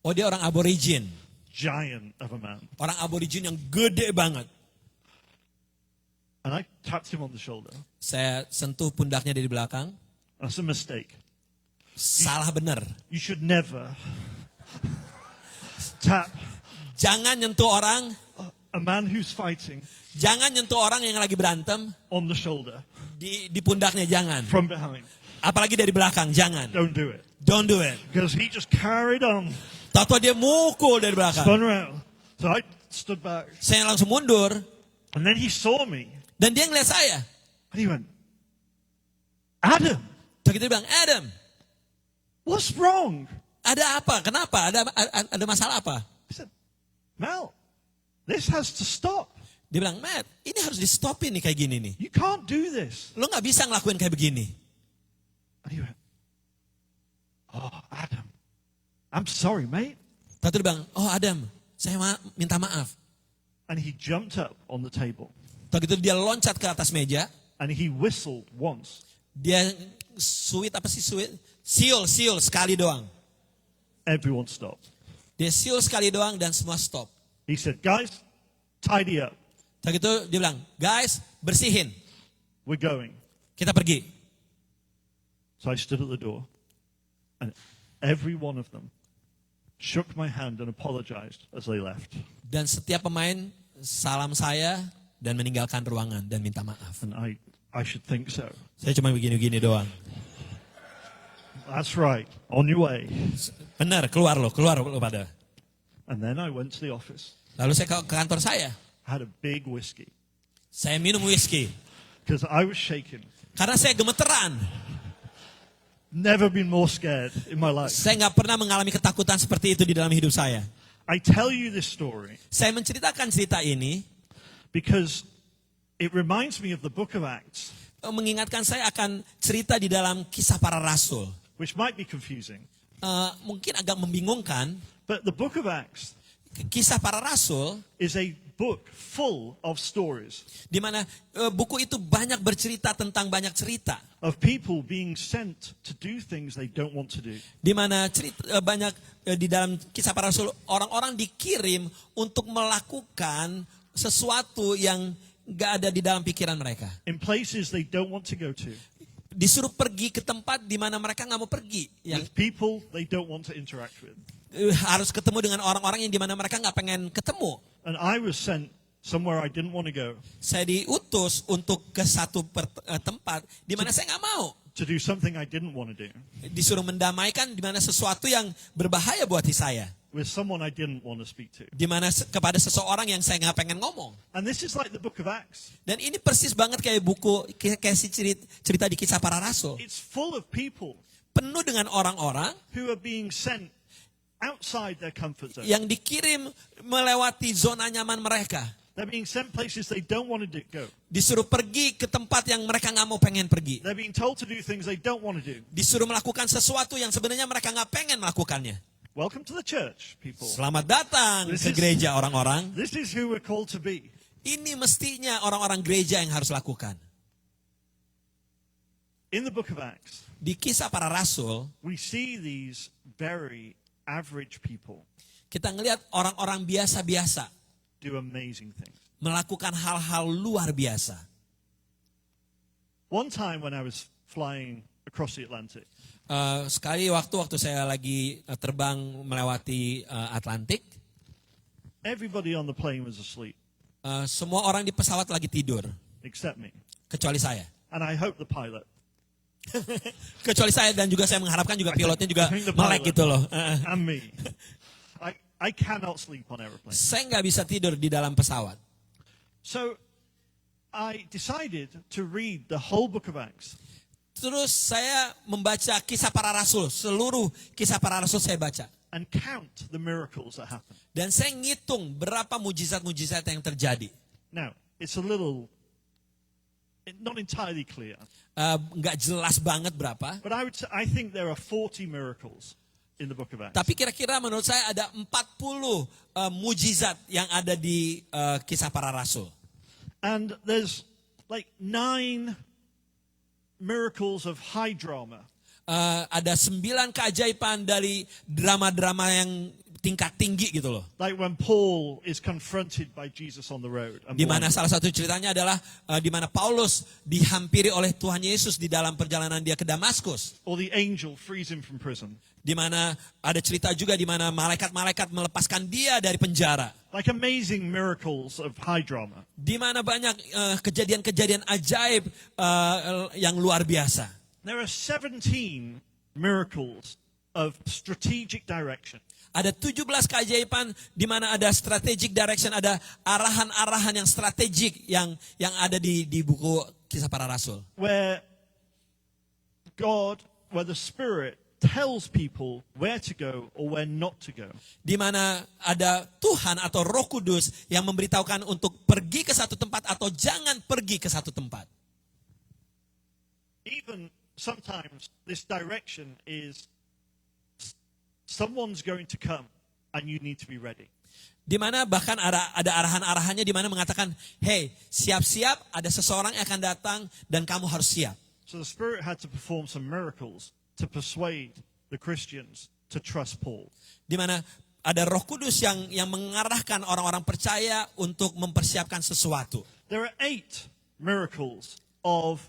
Oh, dia orang aborigin. giant of a man. Orang aborigin yang gede banget. And I tapped him on the shoulder. Saya sentuh pundaknya dari belakang. That's a mistake. Salah bener. You should never tap Jangan nyentuh orang. a man who's fighting Jangan nyentuh orang yang lagi berantem. on the shoulder Di pundaknya, jangan. from behind. Apalagi dari belakang, jangan. Don't do it. Don't do it. Because he just carried on, Tahu dia mukul dari belakang. spun around. So I stood back. Saya langsung mundur. And then he saw me. Dan dia ngeliat saya. And he went, Adam, Terus dia bilang, Adam, what's wrong? ada apa? Kenapa? Ada masalah apa? I said, Mal, this has to stop. Dia bilang, Matt, ini harus di stopin nih kayak gini nih. You can't do this. Lo gak bisa ngelakuin kayak begini. And he went, oh, Adam, I'm sorry, mate. Lalu dia bilang, oh Adam, saya minta maaf. And he jumped up on the table. Lalu gitu dia loncat ke atas meja. And he whistled once. Dia suit apa sih suit? Siul sekali doang. Everyone stopped. Dia siul sekali doang dan semua stop. He said, guys, tidy up. Lalu gitu dia bilang, guys, bersihin. We're going. Kita pergi. So I stood at the door. And every one of them shook my hand and apologized as they left. Dan setiap pemain salam saya dan meninggalkan ruangan dan minta maaf. And I should think so. Saya cuma begini-begini doang. That's right. On your way. Benar, keluar lo pada. And then I went to the office. Lalu saya ke kantor saya. Had a big whiskey. Saya minum whisky. Because I was shaking. Karena saya gemeteran. Never been more scared in my life. Saya nggak pernah mengalami ketakutan seperti itu di dalam hidup saya. I tell you this story Saya menceritakan cerita ini because it reminds me of the book of Acts, mengingatkan saya akan cerita di dalam Kisah Para Rasul. which might be confusing. Mungkin agak membingungkan. But the book of Acts Kisah Para Rasul, is a book full of stories di mana buku itu banyak bercerita tentang banyak cerita. of people being sent to do things they don't want to do. Di mana banyak di dalam Kisah Para Rasul orang-orang dikirim untuk melakukan sesuatu yang gak ada di dalam pikiran mereka. In places they don't want to go to. Disuruh pergi ke tempat di mana mereka nggak mau pergi, yang With people they don't want to interact with. harus ketemu dengan orang-orang yang di mana mereka nggak pengen ketemu. And I was sent somewhere I didn't want to go Saya diutus untuk ke satu tempat di mana saya nggak mau. to do something I didn't want to do Disuruh mendamaikan di mana sesuatu yang berbahaya buat saya. with someone I didn't want to speak to. Di mana kepada seseorang yang saya nggak pengen ngomong. And this is like the book of Acts. Dan ini persis banget kayak buku, kayak si cerita di Kisah Para Rasul. It's full of people Penuh dengan orang-orang who are being sent outside their comfort zone. yang dikirim melewati zona nyaman mereka. They're being sent places they don't want to go. Disuruh pergi ke tempat yang mereka nggak mau pengen pergi. They're being told to do things they don't want to do. Disuruh melakukan sesuatu yang sebenarnya mereka nggak pengen melakukannya. Welcome to the church, people. Selamat datang This ke is- gereja orang-orang. This is who we're called to be. Ini mestinya orang-orang gereja yang harus lakukan. in the book of Acts, Di Kisah Para Rasul, we see these very average people kita ngelihat orang-orang biasa-biasa do amazing things. melakukan hal-hal luar biasa. One time when I was flying across the Atlantic, Sekali waktu saya lagi terbang melewati Atlantik, everybody on the plane was asleep semua orang di pesawat lagi tidur, except me. kecuali saya. And I hope the pilot. Kecuali saya, dan juga saya mengharapkan juga pilotnya juga I think the melek pilot gitu loh. And me. I cannot sleep on airplanes. Saya nggak bisa tidur di dalam pesawat. So I decided to read the whole book of Acts. Terus saya membaca Kisah Para Rasul, seluruh Kisah Para Rasul saya baca. And count the miracles that happen. Dan saya ngitung berapa mujizat-mujizat yang terjadi. Now, it's a little, not entirely clear, Nggak jelas banget berapa. but I think there are 40 miracles in the book of Acts. Tapi kira-kira menurut saya ada 40 mujizat yang ada di Kisah Para Rasul. And there's like 9 miracles of high drama. Ada 9 keajaiban dari drama-drama yang tingkat tinggi gitu loh. Like when Paul is confronted by Jesus on the road. And Di mana blinded. salah satu ceritanya adalah di mana Paulus dihampiri oleh Tuhan Yesus di dalam perjalanan dia ke Damaskus. Or the angel frees him from prison. Di mana ada cerita juga di mana malaikat-malaikat melepaskan dia dari penjara. Like amazing miracles of high drama. Di mana banyak kejadian-kejadian ajaib yang luar biasa. There are 17 miracles of strategic direction. Ada 17 keajaiban di mana ada strategic direction, ada arahan-arahan yang strategik yang ada di buku Kisah Para Rasul. Where the Spirit tells people where to go or where not to go. Di mana ada Tuhan atau Roh Kudus yang memberitahukan untuk pergi ke satu tempat atau jangan pergi ke satu tempat. Even sometimes this direction is someone's going to come and you need to be ready. Di mana bahkan ada arahan-arahannya di mana mengatakan, hey, siap-siap, ada seseorang yang akan datang dan kamu harus siap. So the Spirit had to perform some miracles to persuade the Christians to trust Paul. Di mana ada Roh Kudus yang mengarahkan orang-orang percaya untuk mempersiapkan sesuatu. There are 8 miracles of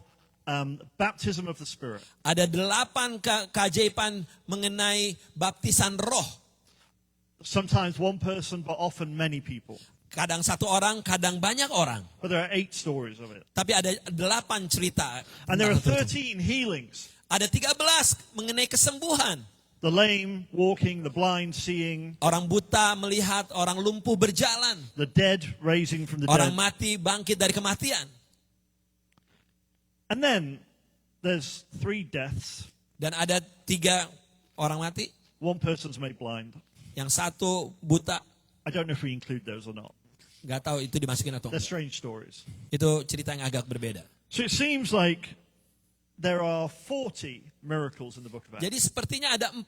baptism of the Spirit. Ada 8 keajaiban mengenai baptisan Roh. Sometimes one person, but often many people. Kadang satu orang, kadang banyak orang. But there are 8 stories of it. Tapi ada 8 cerita. And there are tentang itu. 13 healings. Ada 13 mengenai kesembuhan. The lame walking, the blind seeing, Orang buta melihat, orang lumpuh berjalan. the dead raising from the Orang dead. mati bangkit dari kematian. And then there's 3 deaths. Dan ada 3 orang mati. One person's made blind. Yang satu buta. I don't know if we include those or not. Gak tahu itu dimasukin atau They're enggak. strange stories. Itu cerita yang agak berbeda. So it seems like there are 40 miracles in the book of Acts. Jadi sepertinya ada 40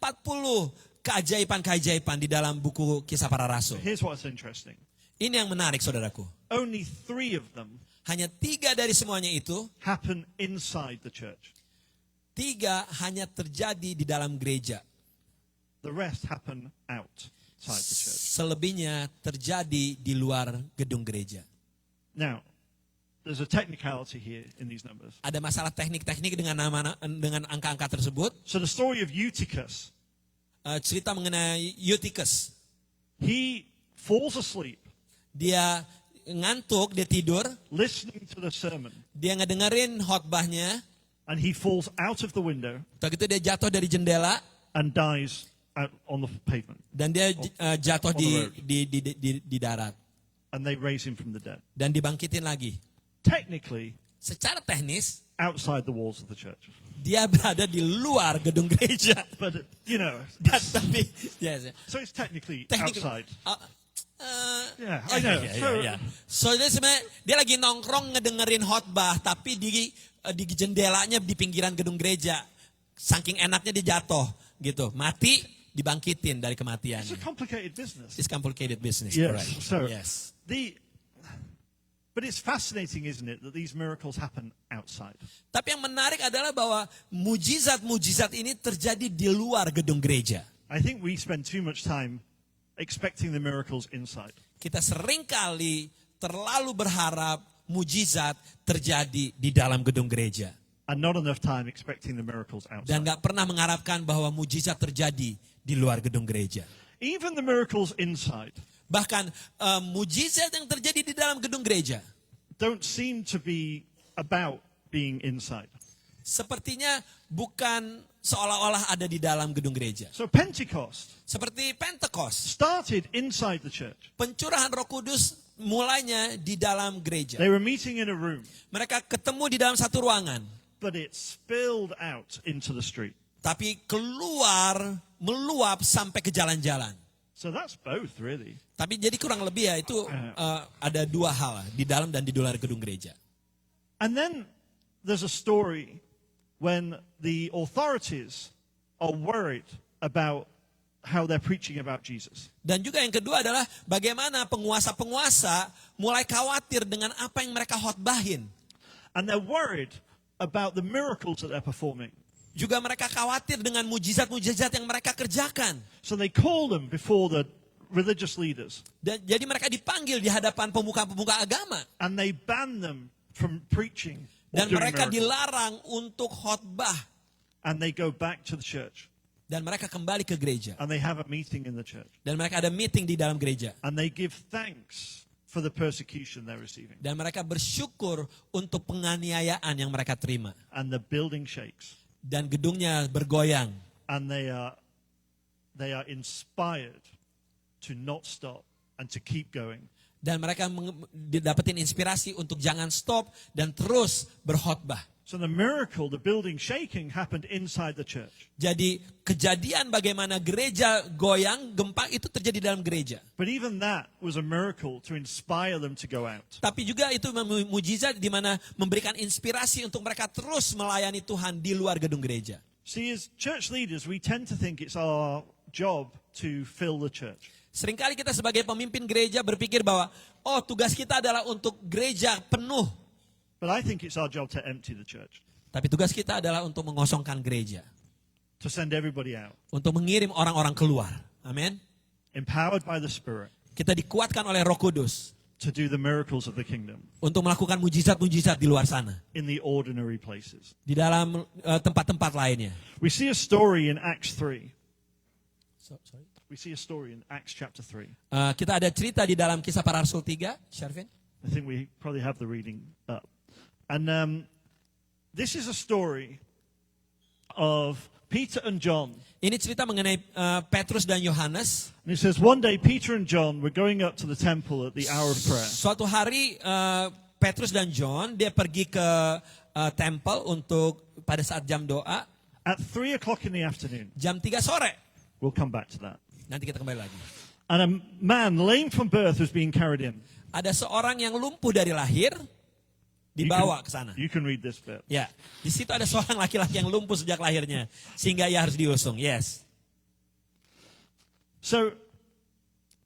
keajaiban-keajaiban di dalam buku Kisah Para Rasul. Here's what's interesting. Ini yang menarik, saudaraku. Only 3 of them Hanya 3 dari semuanya itu, happen inside the church. 3 hanya terjadi di dalam gereja. The rest happen outside the church. Selebihnya terjadi di luar gedung gereja. Now, there's a technicality here in these numbers. Ada masalah teknik-teknik dengan angka-angka tersebut. So the story of Eutychus, Cerita mengenai Eutychus. he falls asleep Dia ngantuk, dia tidur, listening to the sermon, dia ngedengerin khotbahnya, and he falls out of the window begitu dia jatuh dari jendela and dies out on the pavement. dan dia jatuh on the road. di darat And they raise him from the dead. dan dibangkitin lagi. Technically, Secara teknis outside the walls of the church. dia berada di luar gedung gereja. But, you know, Tapi yes, so it's technically teknik outside. Yeah, I know. So dia sebenarnya dia lagi nongkrong ngedengerin khotbah tapi di jendelanya di pinggiran gedung gereja. Saking enaknya dia jatuh gitu, mati dibangkitin dari kematian. It's a complicated business. It's complicated business, Yes. correct? So Yes. But it's fascinating, isn't it, that these miracles happen outside. Tapi yang menarik adalah bahwa mujizat-mujizat ini terjadi di luar gedung gereja. I think we spend too much time expecting the miracles inside. Kita seringkali terlalu berharap mujizat terjadi di dalam gedung gereja. And not enough time expecting the miracles Dan outside. gak pernah mengharapkan bahwa mujizat terjadi di luar gedung gereja. Even the miracles inside Bahkan mujizat yang terjadi di dalam gedung gereja don't seem to be about being inside. sepertinya bukan seolah-olah ada di dalam gedung gereja. So Pentecost Seperti Pentecost, started inside the church. pencurahan Roh Kudus mulainya di dalam gereja. They were meeting in a room, Mereka ketemu di dalam satu ruangan, but it spilled out into the street. tapi keluar, meluap sampai ke jalan-jalan. So that's both, really. Tapi jadi kurang lebih ya itu ada dua hal di dalam dan di luar gedung gereja. And then there's a story when the authorities are worried about how they're preaching about Jesus. Dan juga yang kedua adalah bagaimana penguasa-penguasa mulai khawatir dengan apa yang mereka khotbahin. And they're worried about the miracles that they're performing. Juga mereka khawatir dengan mujizat-mujizat yang mereka kerjakan. So they call them before the religious leaders. Dan jadi mereka dipanggil di hadapan pemuka-pemuka agama. And they ban them from preaching or Dan doing mereka miracles. dilarang untuk khotbah. And they go back to the church. Dan mereka kembali ke gereja. And they have a meeting in the church. Dan mereka ada meeting di dalam gereja. And they give thanks for the persecution they're receiving. Dan mereka bersyukur untuk penganiayaan yang mereka terima. And the building shakes. Dan gedungnya bergoyang. And they are inspired to not stop and to keep going. Dan mereka dapetin inspirasi untuk jangan stop dan terus berkhotbah. So the miracle, the building shaking, happened inside the church. Jadi kejadian bagaimana gereja goyang, gempa itu terjadi dalam gereja. But even that was a miracle to inspire them to go out. Tapi juga itu mujizat di mana memberikan inspirasi untuk mereka terus melayani Tuhan di luar gedung gereja. See, as church leaders, we tend to think it's our job to fill the church. Seringkali kita sebagai pemimpin gereja berpikir bahwa, oh tugas kita adalah untuk gereja penuh. But I think it's our job to empty the church, Tapi tugas kita adalah untuk mengosongkan gereja. to send everybody out, Untuk mengirim orang-orang keluar. Amin. empowered by the Spirit, Kita dikuatkan oleh Roh Kudus to do the miracles of the kingdom untuk melakukan mujizat-mujizat di luar sana. in the ordinary places. Di dalam tempat-tempat lainnya. We see a story in Acts 3. Sorry. We see a story in Acts chapter 3. Kita ada cerita di dalam Kisah Para Rasul 3, Sharvin. I think we probably have the reading up. And this is a story of Peter and John. Ini cerita mengenai Petrus dan Yohanes. And it says, one day Peter and John were going up to the temple at the hour of prayer. Suatu hari Petrus dan John dia pergi ke temple untuk pada saat jam doa, At 3 o'clock in the afternoon, jam 3 sore. we'll come back to that. Nanti kita kembali lagi. And a man lame from birth was being carried in. Ada seorang yang lumpuh dari lahir dibawa ke sana. You can read this bit. Ya, di situ ada seorang laki-laki yang lumpuh sejak lahirnya sehingga ia harus diusung. Yes. So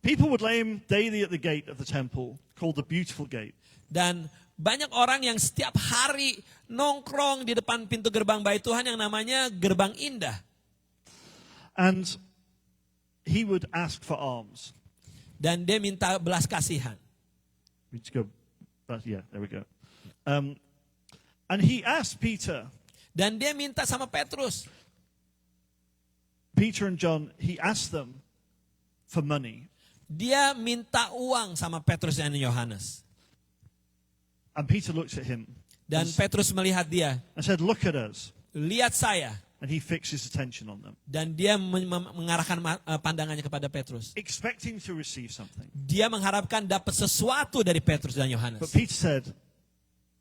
people would lay him daily at the gate of the temple, called the Beautiful Gate. Dan banyak orang yang setiap hari nongkrong di depan pintu gerbang Bait Tuhan yang namanya Gerbang Indah. And he would ask for alms. Dan dia minta belas kasihan. We just go, yeah, there we go. And he asked Peter, Dan dia minta sama Petrus. Peter and John, he asked them for money. Dia minta uang sama Petrus dan Yohanes. And Peter looks at him Dan Petrus melihat dia. and said, look at us. Lihat saya. And he fixed his attention on them, Dan dia mengarahkan pandangannya kepada Petrus. expecting to receive something. Dia mengharapkan dapat sesuatu dari Petrus dan Yohanes. But Peter said,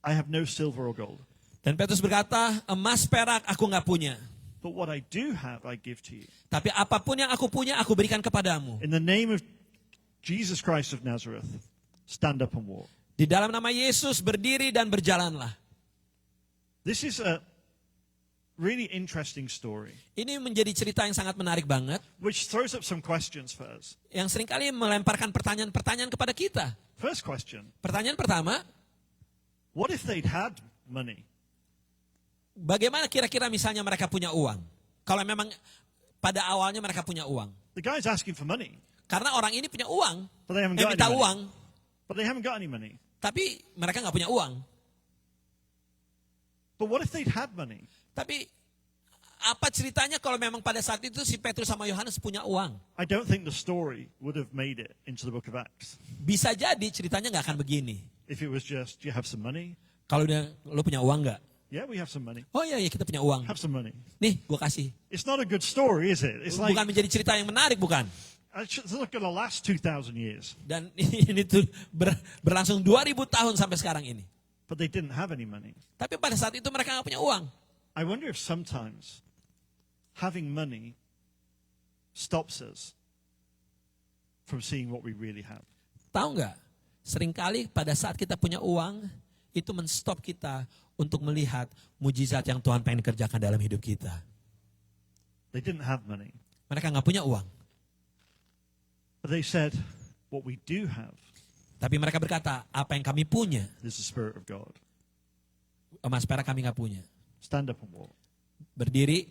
I have no silver or gold. Dan Petrus berkata, emas perak aku nggak punya. But what I do have, I give to you. Tapi apapun yang aku punya, aku berikan kepadamu. In the name of Jesus Christ of Nazareth, stand up and walk. Di dalam nama Yesus, berdiri dan berjalanlah. This is a really interesting story, Ini menjadi cerita yang sangat menarik banget. which throws up some questions for us. Yang seringkali melemparkan pertanyaan-pertanyaan kepada kita. First question, Pertanyaan pertama, What if they'd had money? Bagaimana kira-kira misalnya mereka punya uang? Kalau memang pada awalnya mereka punya uang. The guy's asking for money, Karena orang ini punya uang. but they haven't got Minta any money. uang. But they haven't got any money. Tapi mereka nggak punya uang. But what if they'd had money? Tapi apa ceritanya kalau memang pada saat itu si Petrus sama Yohanes punya uang? I don't think the story would have made it into the book of Acts. Bisa jadi ceritanya nggak akan begini. If it was just, do you have some money? Kalau lo punya uang nggak? Yeah, we have some money. Oh iya, kita punya uang. Have some money. Nih, gue kasih. It's not a good story, is it? It's like, Bukan menjadi cerita yang menarik, bukan? it's not going to last 2,000 years. Dan ini tuh berlangsung 2000 tahun sampai sekarang ini. But they didn't have any money. Tapi pada saat itu mereka nggak punya uang. I wonder if sometimes having money stops us from seeing what we really have. Tahu nggak? Seringkali pada saat kita punya uang, itu men-stop kita untuk melihat mujizat yang Tuhan pengen kerjakan dalam hidup kita. They didn't have money. Mereka nggak punya uang. But they said, what we do have Tapi mereka berkata, apa yang kami punya, is the Spirit of God. emas perak kami nggak punya. Stand up and walk. Berdiri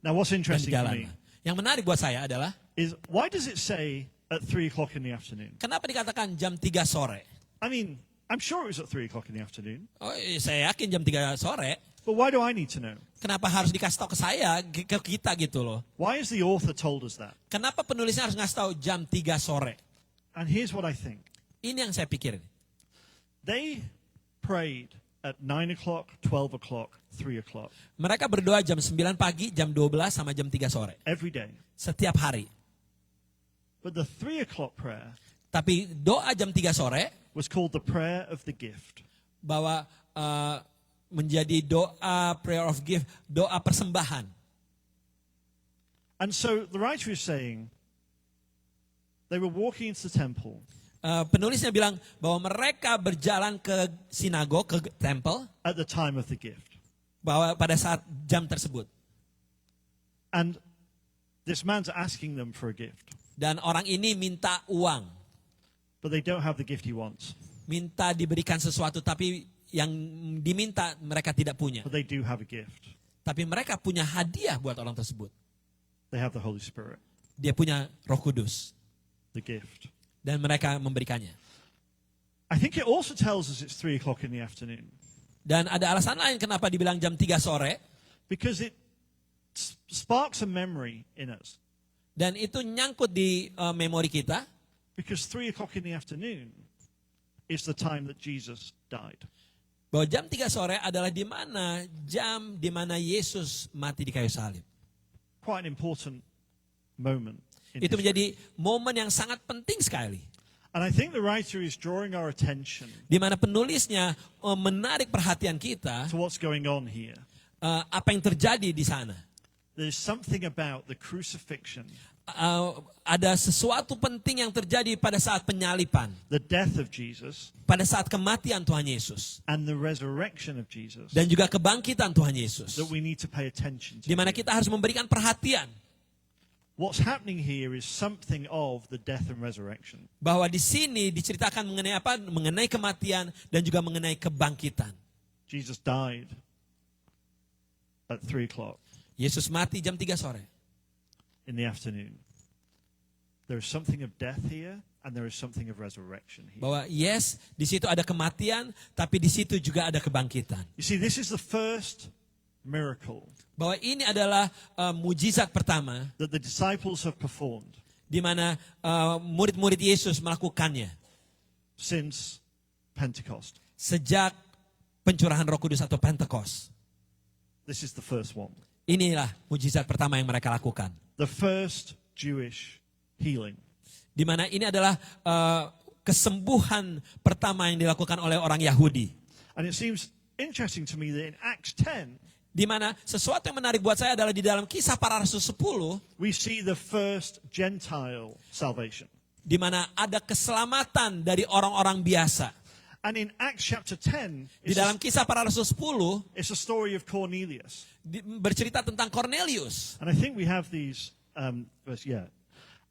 Now, what's dan interesting to me jalan. Yang menarik buat saya adalah, is why does it say at 3 o'clock in the afternoon? kenapa dikatakan jam 3 sore? I mean, I'm sure it was at 3 o'clock in the afternoon. Oh, saya yakin jam 3 sore. But why do I need to know? Kenapa harus dikasih tahu ke saya, ke kita gitu loh? Why has the author told us that? Kenapa penulisnya harus ngasih tahu jam 3 sore? And here's what I think. Ini yang saya pikirin. They prayed at 9 o'clock, 12 o'clock, 3 o'clock, Mereka berdoa jam 9 pagi, jam 12 sama jam 3 sore. every day. Setiap hari. But the 3 o'clock prayer Tapi doa jam 3 sore, was called the prayer of the gift. bahwa menjadi doa prayer of gift, doa persembahan. And so the writer is saying they were walking into the temple Penulisnya bilang bahwa mereka berjalan ke sinagog, ke temple, at the time of the gift. bahwa pada saat jam tersebut. And this man's asking them for a gift, Dan orang ini minta uang. but they don't have the gift he wants. Minta diberikan sesuatu, tapi yang diminta mereka tidak punya. But they do have a gift. Tapi mereka punya hadiah buat orang tersebut. They have the Holy Spirit, Dia punya Roh Kudus. the gift. Dan mereka memberikannya. I think it also tells us it's 3 o'clock in the afternoon Dan ada alasan lain kenapa dibilang jam 3 sore. because it sparks a memory in us. Dan itu nyangkut di memori kita. Because 3 o'clock in the afternoon is the time that Jesus died. Bahwa jam 3 sore adalah jam di mana Yesus mati di kayu salib. Quite an important moment. In Itu history. menjadi momen yang sangat penting sekali. And I think the writer is drawing our attention Di mana penulisnya menarik perhatian kita to what's going on here. apa yang terjadi di sana. There's something about the crucifixion, Ada sesuatu penting yang terjadi pada saat penyalipan. the death of Jesus, Pada saat kematian Tuhan Yesus. and the resurrection of Jesus Dan juga kebangkitan Tuhan Yesus. that we need to pay attention Di to. mana kita harus memberikan perhatian. What's happening here is something of the death and resurrection. Bahwa di sini diceritakan mengenai apa? Mengenai kematian dan juga mengenai kebangkitan. Jesus died at 3 o'clock Yesus mati jam 3 sore. in the afternoon. There is something of death here, and there is something of resurrection here. Bahwa yes, di situ ada kematian, tapi di situ juga ada kebangkitan. You see, this is the first miracle Bahwa ini adalah mujizat pertama that the disciples have performed di mana murid-murid Yesus melakukannya since Pentecost. sejak pencurahan Roh Kudus atau Pentecost. This is the first one. Inilah mujizat pertama yang mereka lakukan. The first Jewish healing. Di mana ini adalah kesembuhan pertama yang dilakukan oleh orang Yahudi. And it seems interesting to me that in Acts 10, Di mana sesuatu yang menarik buat saya adalah di dalam Kisah Para Rasul 10, we see the first Gentile salvation. di mana ada keselamatan dari orang-orang biasa. And in Acts chapter 10, Di dalam Kisah Para Rasul 10 it's a story of Cornelius. bercerita tentang Cornelius. And I think we have these verse, yeah.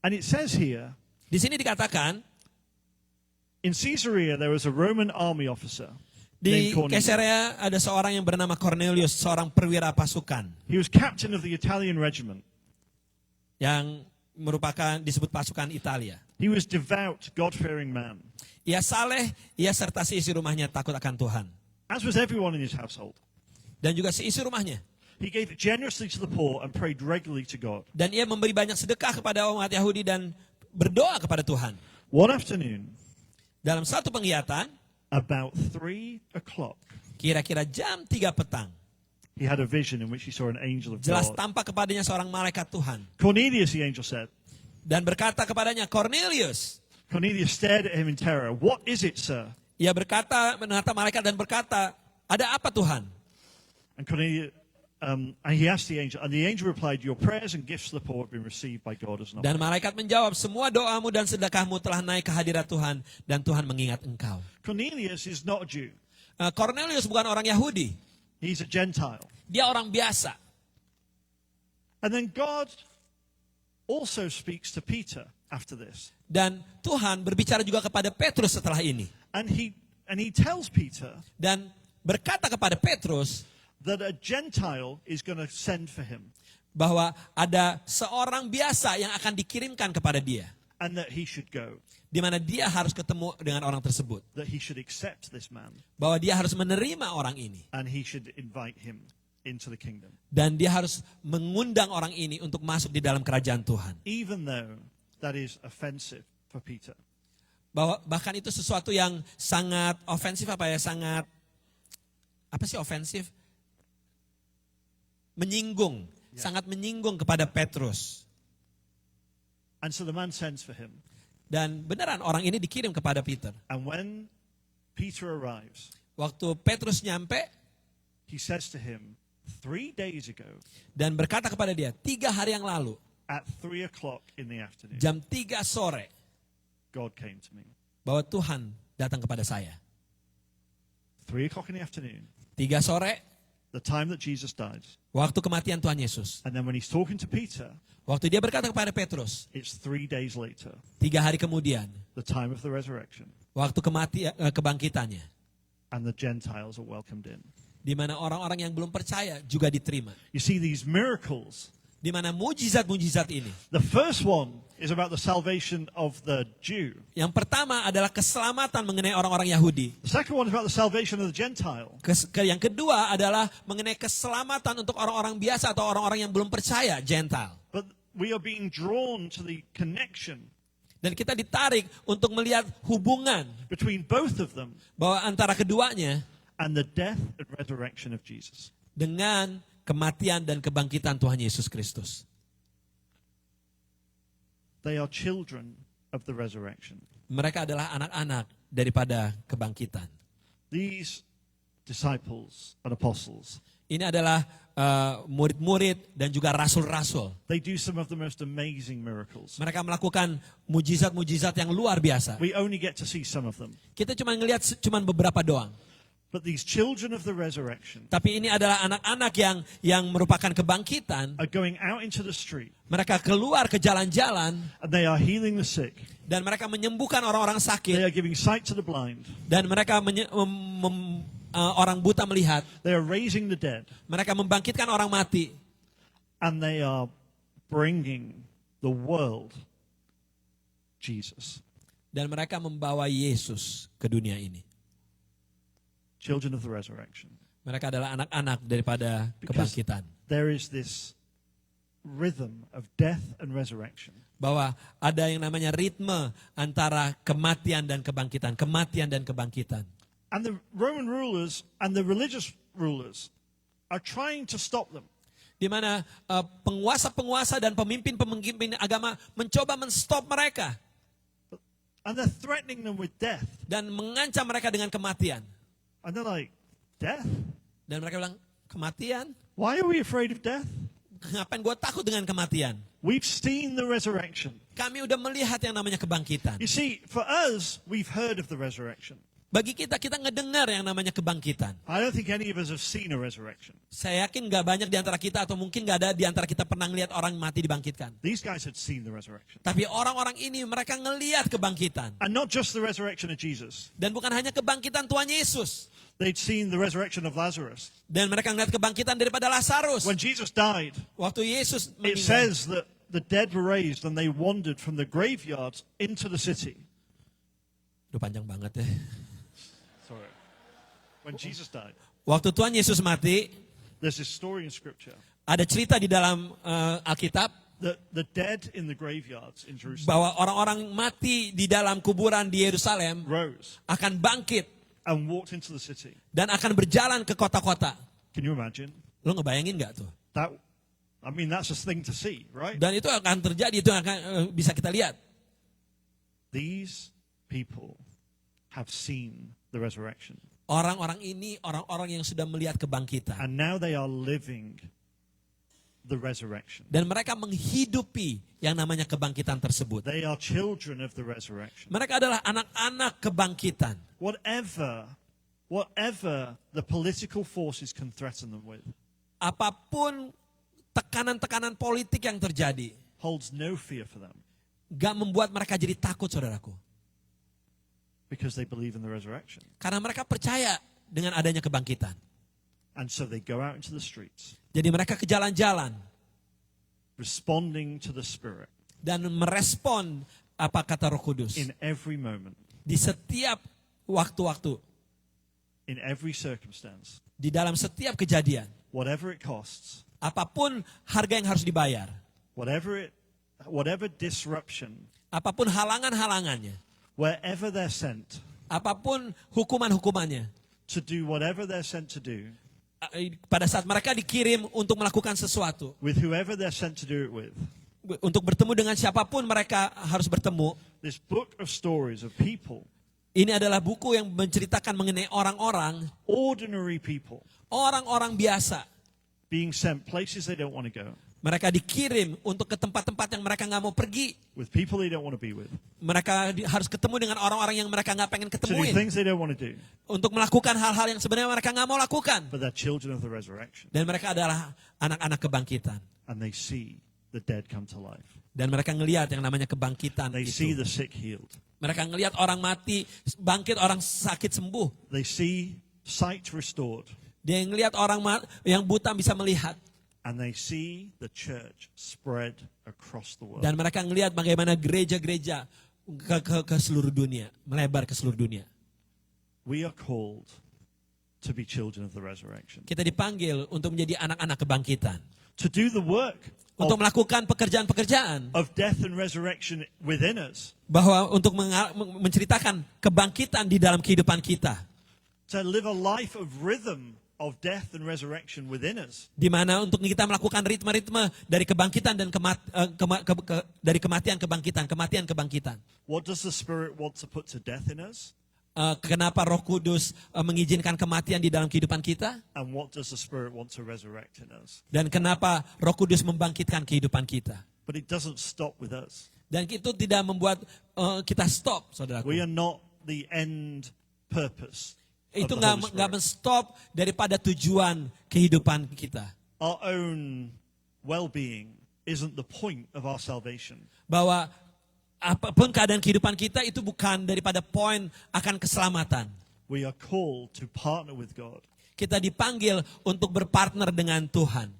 And it says here, Di sini dikatakan in Caesarea there was a Roman army officer Di named Cornelius. Caesarea ada seorang yang bernama Cornelius, seorang perwira pasukan He was captain of the Italian regiment. yang merupakan disebut pasukan Italia. He was devout, God-fearing man, Ia saleh, ia serta seisi rumahnya takut akan Tuhan. as was everyone in his household. Dan juga seisi rumahnya. He gave generously to the poor and prayed regularly to God. Dan ia memberi banyak sedekah kepada umat Yahudi dan berdoa kepada Tuhan. One afternoon, Dalam satu penglihatan, about 3 o'clock, kira-kira jam 3 petang, he had a vision in which he saw an angel of jelas God. tampak kepadanya seorang malaikat Tuhan. Cornelius, the angel said. Dan berkata kepadanya, Cornelius. Cornelius stared at him in terror. What is it, sir? Ia berkata, menatap malaikat dan berkata, ada apa Tuhan? And Cornelius, and he asked the angel, and the angel replied, your prayers and gifts to the poor have been received by God as an Dan offering. malaikat menjawab, semua doamu dan sedekahmu telah naik ke hadirat Tuhan, dan Tuhan mengingat engkau. Cornelius is not a Jew. Cornelius bukan orang Yahudi, He's a Gentile. dia orang biasa. And then God also speaks to Peter after this. Dan Tuhan berbicara juga kepada Petrus setelah ini. And he tells Peter Dan berkata kepada Petrus that a Gentile is going to send for him bahwa ada seorang biasa yang akan dikirimkan kepada dia. and that he should go, Di mana dia harus ketemu dengan orang tersebut. that he should accept this man Bahwa dia harus menerima orang ini. and he should invite him into the kingdom. Dan dia harus mengundang orang ini untuk masuk di dalam kerajaan Tuhan. Even though that is offensive for Peter. Bahwa bahkan itu sesuatu yang sangat ofensif apa sih ofensif? Menyinggung, sangat menyinggung kepada Petrus. And so the man sends for him. Dan beneran orang ini dikirim kepada Peter. And when Peter arrives, Waktu Petrus nyampe he says to him, 3 days ago, dan berkata kepada dia, 3 hari yang lalu, at 3 o'clock in the afternoon, jam 3 sore, God came to me. bahwa Tuhan datang kepada saya. 3 o'clock in the afternoon, 3 sore, the time that Jesus died. waktu kematian Tuhan Yesus. And then when he's talking to Peter, Waktu dia berkata kepada Petrus, it's 3 days later, 3 hari kemudian, the time of the resurrection, waktu kebangkitannya, and the Gentiles are welcomed in. di mana orang-orang yang belum percaya juga diterima. You see these miracles. Di mana mujizat-mujizat ini. The first one is about the salvation of the Jew. Yang pertama adalah keselamatan mengenai orang-orang Yahudi. The second one is about the salvation of the Gentile. Yang kedua adalah mengenai keselamatan untuk orang-orang biasa atau orang-orang yang belum percaya, Gentile. But we are being drawn to the connection Dan kita ditarik untuk melihat hubungan between both of them bahwa antara keduanya and the death and resurrection of Jesus. dengan kematian dan kebangkitan Tuhan Yesus Kristus. They are children of the resurrection. Mereka adalah anak-anak daripada kebangkitan. These disciples and apostles, Ini adalah murid-murid dan juga rasul-rasul. they do some of the most amazing miracles. Mereka melakukan mujizat-mujizat yang luar biasa. We only get to see some of them. Kita cuma ngelihat beberapa doang. But these children of the resurrection Tapi ini adalah anak-anak yang merupakan kebangkitan. are going out into the street Mereka keluar ke jalan-jalan and they are healing the sick. dan mereka menyembuhkan orang-orang They sakit are giving sight to the blind. dan mereka orang buta melihat. They are raising the dead. Mereka membangkitkan orang mati And they are bringing the world Jesus. dan mereka membawa Yesus ke dunia ini. Children of the resurrection. Mereka adalah anak-anak daripada Because kebangkitan. there is this rhythm of death and resurrection. Bahwa ada yang namanya ritme antara kematian dan kebangkitan. Kematian dan kebangkitan. And the Roman rulers and the religious rulers are trying to stop them. Di mana penguasa-penguasa dan pemimpin-pemimpin agama mencoba menstop mereka. And they're threatening them with death. Dan mengancam mereka dengan kematian. And they're like, death? Dan mereka bilang, kematian? Why are we afraid of death? Ngapain gue takut dengan kematian? We've seen the resurrection. Kami udah melihat yang namanya kebangkitan. You see, for us, we've heard of the resurrection. Bagi kita ngedengar yang namanya kebangkitan. I don't think any of us have seen a resurrection. Saya yakin gak banyak di antara kita atau mungkin gak ada di antara kita pernah ngelihat orang mati dibangkitkan. These guys had seen the resurrection. Tapi orang-orang ini mereka ngelihat kebangkitan. And not just the resurrection of Jesus. Dan bukan hanya kebangkitan Tuhan Yesus. They'd seen the resurrection of Lazarus. Dan mereka melihat kebangkitan daripada Lazarus. When Jesus died, Waktu Yesus it meninggal, says that the dead were raised and they wandered from the graveyards into the city. Udah panjang banget ya. Sorry. When Jesus died, Waktu Tuhan Yesus mati, there's this story in Scripture ada cerita di dalam Alkitab that the dead in the graveyards in Jerusalem bahwa orang-orang mati di dalam kuburan di Yerusalem rose akan bangkit and walked into the city. dan akan berjalan ke kota-kota. Can you imagine? Lo ngebayangin nggak tuh? That's a thing to see, right? Dan itu akan terjadi, itu akan bisa kita lihat. These people have seen the resurrection. Orang-orang ini, orang-orang yang sudah melihat kebangkitan. And now they are living the resurrection. Dan mereka menghidupi yang namanya kebangkitan tersebut. They are children of the resurrection. Mereka adalah anak-anak kebangkitan. Whatever the political forces can threaten them with Apapun tekanan-tekanan politik yang terjadi, holds no fear for them gak membuat mereka jadi takut, saudaraku. because they believe in the resurrection. Karena mereka percaya dengan adanya kebangkitan. And so they go out into the streets Jadi mereka ke jalan-jalan responding to the Spirit dan merespon apa kata Roh Kudus. in every moment, Di setiap waktu-waktu, in every circumstance, di dalam setiap kejadian. whatever it costs, Apapun harga yang harus dibayar. whatever disruption, Apapun halangan-halangannya. wherever they're sent Apapun hukuman-hukumannya. to do whatever they're sent to do, Pada saat mereka dikirim untuk melakukan sesuatu, with whoever they're sent to do it with. untuk bertemu dengan siapapun mereka harus bertemu. This book of stories of people, Ini adalah buku yang menceritakan mengenai orang-orang, ordinary people, orang-orang biasa. being sent places they don't want to go, Mereka dikirim untuk ke tempat-tempat yang mereka nggak mau pergi. with people they don't want to be with, Mereka harus ketemu dengan orang-orang yang mereka nggak pengen to do ketemuin. things they don't want to do. Untuk melakukan hal-hal yang sebenarnya mereka nggak mau lakukan. But they're children of the resurrection. Dan mereka adalah anak-anak kebangkitan. And they see the dead come to life. Dan mereka ngelihat yang namanya kebangkitan They see itu. the sick healed. Mereka ngelihat orang mati, bangkit, orang sakit sembuh. They see sight restored. Dia ngelihat orang yang buta bisa melihat. And they see the church spread across the world. Dan mereka ngelihat bagaimana gereja-gereja ke seluruh dunia, melebar ke seluruh dunia. We are called to be children of the resurrection. Kita dipanggil untuk menjadi anak-anak kebangkitan. To do the work Untuk melakukan pekerjaan-pekerjaan. of death and resurrection within us. Bahwa untuk menceritakan kebangkitan di dalam kehidupan kita. To live a life of rhythm of death and resurrection within us. Di mana untuk kita melakukan ritme-ritme dari kebangkitan dan dari kematian kebangkitan. What does the Spirit want to put to death in us? Kenapa Roh Kudus mengizinkan kematian di dalam kehidupan kita? And what does the Spirit want to resurrect in us? Dan kenapa Roh Kudus membangkitkan kehidupan kita? But it doesn't stop with us. Dan itu tidak membuat kita stop, saudaraku. We are not the end purpose of Itu the Holy nggak Spirit. men-stop daripada tujuan kehidupan kita. Our own well-being isn't the point of our salvation. Bahwa apapun keadaan kehidupan kita itu bukan daripada poin akan keselamatan. We are called to partner with God Kita dipanggil untuk berpartner dengan Tuhan.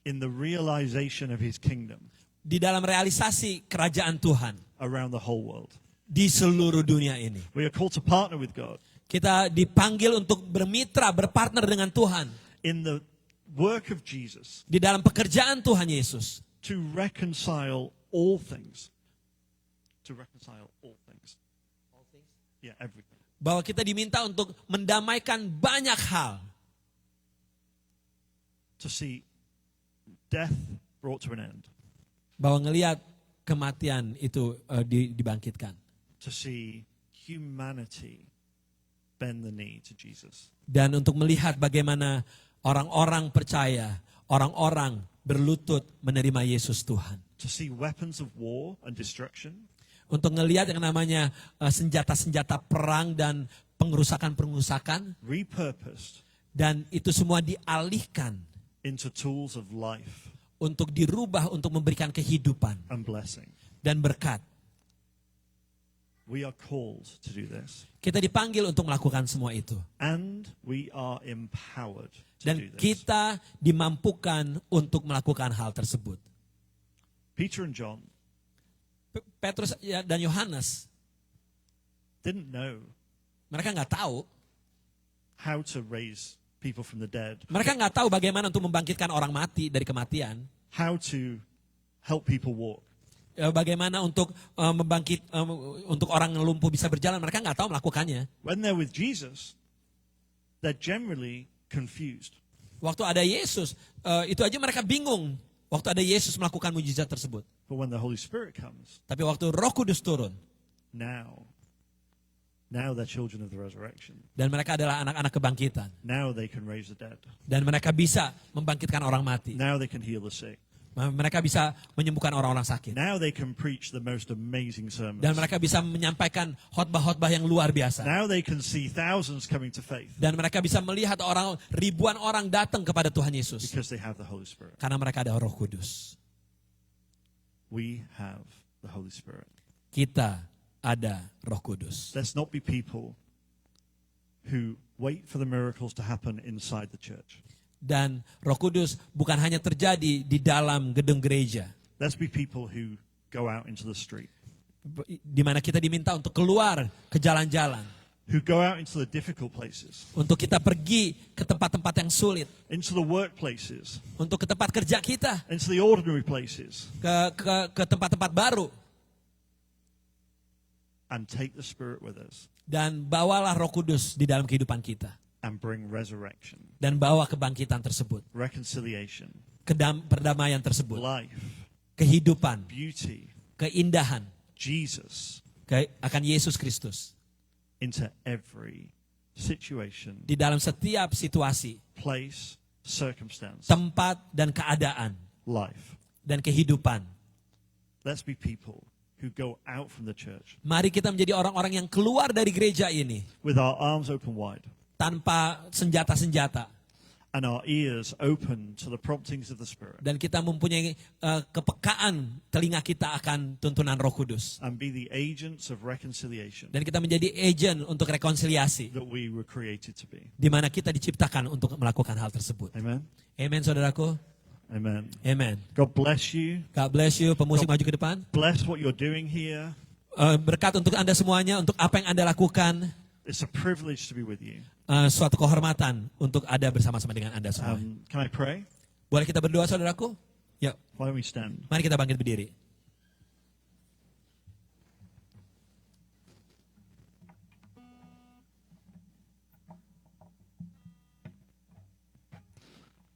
in the realization of His kingdom Di dalam realisasi kerajaan Tuhan around the whole world. di seluruh dunia ini. We are called to partner with God Kita dipanggil untuk bermitra, berpartner dengan Tuhan. in the work of Jesus Di dalam pekerjaan Tuhan Yesus. to reconcile all things. To reconcile all things. Yeah, everything. Bahwa kita diminta untuk mendamaikan banyak hal. To see death brought to an end. Bahwa ngelihat kematian itu dibangkitkan. To see humanity bend the knee to Jesus. Dan untuk melihat bagaimana orang-orang percaya, orang-orang berlutut menerima Yesus Tuhan. To see weapons of war and destruction Untuk ngelihat yang namanya senjata-senjata perang dan pengerusakan-pengerusakan. repurposed Dan itu semua dialihkan into tools of life untuk dirubah untuk memberikan kehidupan and blessing. dan berkat. We are called to do this. Kita dipanggil untuk melakukan semua itu. And we are empowered to Dan do this. kita dimampukan untuk melakukan hal tersebut. Peter and John Petrus dan Yohanes, didn't know mereka nggak tahu. how to raise people from the dead, Mereka nggak tahu bagaimana untuk membangkitkan orang mati dari kematian. how to help people walk. Bagaimana untuk untuk orang yang lumpuh bisa berjalan. Mereka nggak tahu melakukannya. When they're with Jesus, they're generally confused. Waktu ada Yesus, itu aja mereka bingung. Waktu ada Yesus melakukan mujizat tersebut. But when the Holy Spirit comes, Tapi waktu Roh Kudus turun, now they're children of the resurrection. dan mereka adalah anak-anak kebangkitan. Now they can raise the dead. Dan mereka bisa membangkitkan orang mati. Now they can heal the sick. Mereka bisa menyembuhkan orang-orang sakit. Now they can preach the most amazing sermons. Dan mereka bisa menyampaikan khotbah-khotbah yang luar biasa. Now they can see thousands coming to faith Dan mereka bisa melihat ribuan orang datang kepada Tuhan Yesus. because they have the Holy Spirit. Karena mereka ada Roh Kudus. We have the Holy Spirit. Kita ada Roh Kudus. Let's not be people who wait for the miracles to happen inside the church. Dan Roh Kudus bukan hanya terjadi di dalam gedung gereja, Let's be people who go out into the street, di mana kita diminta untuk keluar ke jalan-jalan, who go out into the difficult places, untuk kita pergi ke tempat-tempat yang sulit, into the workplaces, untuk ke tempat kerja kita, into the ordinary places, ke tempat-tempat baru, and take the Spirit with us dan bawalah Roh Kudus di dalam kehidupan kita, and bring resurrection, dan bawa kebangkitan tersebut, reconciliation, perdamaian tersebut, life, kehidupan, beauty, keindahan Jesus akan Yesus Kristus into every situation, di dalam setiap situasi, place, circumstance, tempat dan keadaan life. dan kehidupan. Let's be people who go out from the church Mari kita menjadi orang-orang yang keluar dari gereja ini with our arms open wide tanpa senjata-senjata, and our ears open to the promptings of the Spirit, dan kita mempunyai kepekaan telinga kita akan tuntunan Roh Kudus, and be the agents of reconciliation dan kita menjadi agent untuk rekonsiliasi that we were created to be. di mana kita diciptakan untuk melakukan hal tersebut. Amen? Amen, saudaraku. Amen. Amen. God bless you. God bless you. Pemusik maju ke depan. Bless what you're doing here. Berkat untuk Anda semuanya, untuk apa yang Anda lakukan. It's a privilege to be with you. Suatu kehormatan untuk ada bersama-sama dengan Anda semua. Can I pray? Boleh kita berdoa, saudaraku? Ya, Why don't we stand? mari kita bangkit berdiri.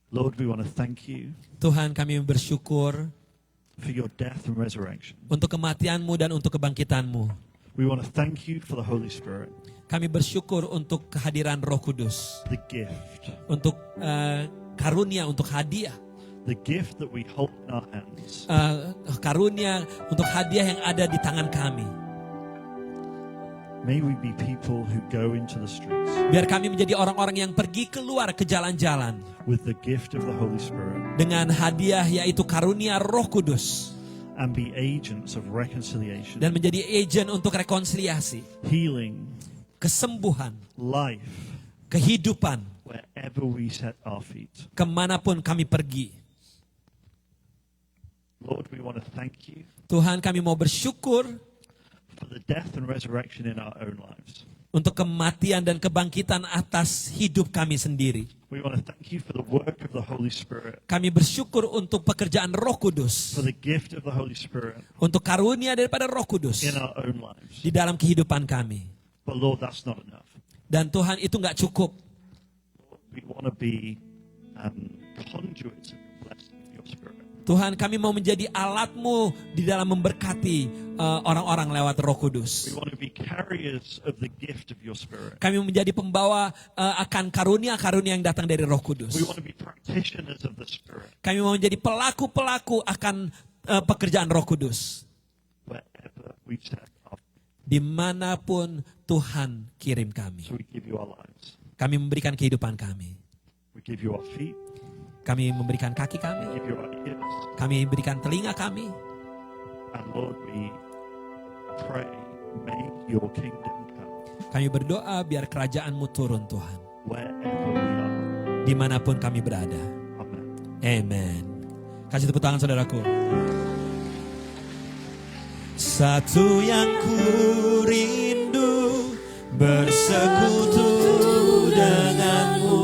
Lord, we want to thank you Tuhan, kami bersyukur for your death and resurrection. untuk kematian-Mu dan untuk kebangkitan-Mu. We want to thank you for the Holy Spirit, Kami bersyukur untuk kehadiran Roh Kudus, the gift, untuk karunia, untuk hadiah. the gift that we hold in our hands. Karunia untuk hadiah yang ada di tangan kami. May we be people who go into the streets Biar kami menjadi orang-orang yang pergi keluar ke jalan-jalan with the gift of the Holy Spirit dengan hadiah yaitu karunia Roh Kudus, and be agents of reconciliation, dan menjadi agent untuk rekonsiliasi, healing, kesembuhan, life, kehidupan, wherever we set our feet. kemanapun kami pergi. Lord, we want to thank you Tuhan, kami mau bersyukur for the death and resurrection in our own lives. untuk kematian dan kebangkitan atas hidup kami sendiri. We want to thank you for the work of the Holy Spirit, Kami bersyukur untuk pekerjaan Roh Kudus, for the gift of the Holy Spirit untuk karunia daripada Roh Kudus in our own lives. di dalam kehidupan kami. But Lord, that's not enough. Dan Tuhan, itu nggak cukup. We want to be conduits of the blessing of your Spirit. Tuhan, kami mau menjadi alat-Mu di dalam memberkati orang-orang lewat Roh Kudus. We want to be carriers of the gift of your Spirit. Kami menjadi pembawa akan karunia-karunia yang datang dari Roh Kudus. We want to be practitioners of the Spirit Kami mau menjadi pelaku-pelaku akan pekerjaan Roh Kudus. wherever we set our feet. Dimanapun Tuhan kirim kami. So we give you our lives. Kami memberikan kehidupan kami. We give you our feet. Kami memberikan kaki We kami. give you our ears. Kami berikan telinga kami. And Lord, we pray May your kingdom come Kami berdoa biar kerajaan-Mu turun Tuhan. wherever we are. Dimanapun kami berada. Amen. Amen. Kasih tepuk tangan saudaraku. Satu yang ku rindu bersekutu denganmu,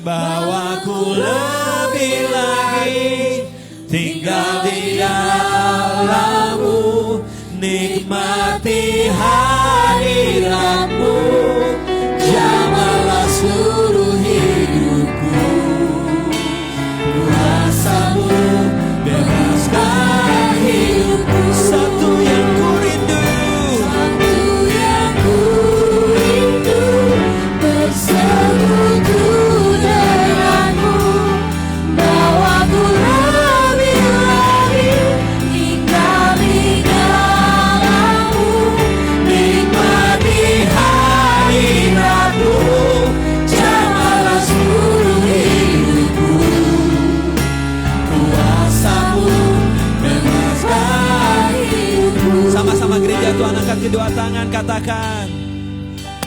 bawaku lebih lagi tinggal di dalammu, nikmati hadiratmu, jamahlah seluruh hidupku, kuasamu bebaskan hidupku. Satu yang ku rindu, bersekutu denganmu, bawaku lebih lagi tinggal di dalammu, nikmati hadiratmu, jamahlah seluruh hidupku, kuasamu bebaskan hidupku. Sama-sama gereja Tuhan, angkat kedua tangan, katakan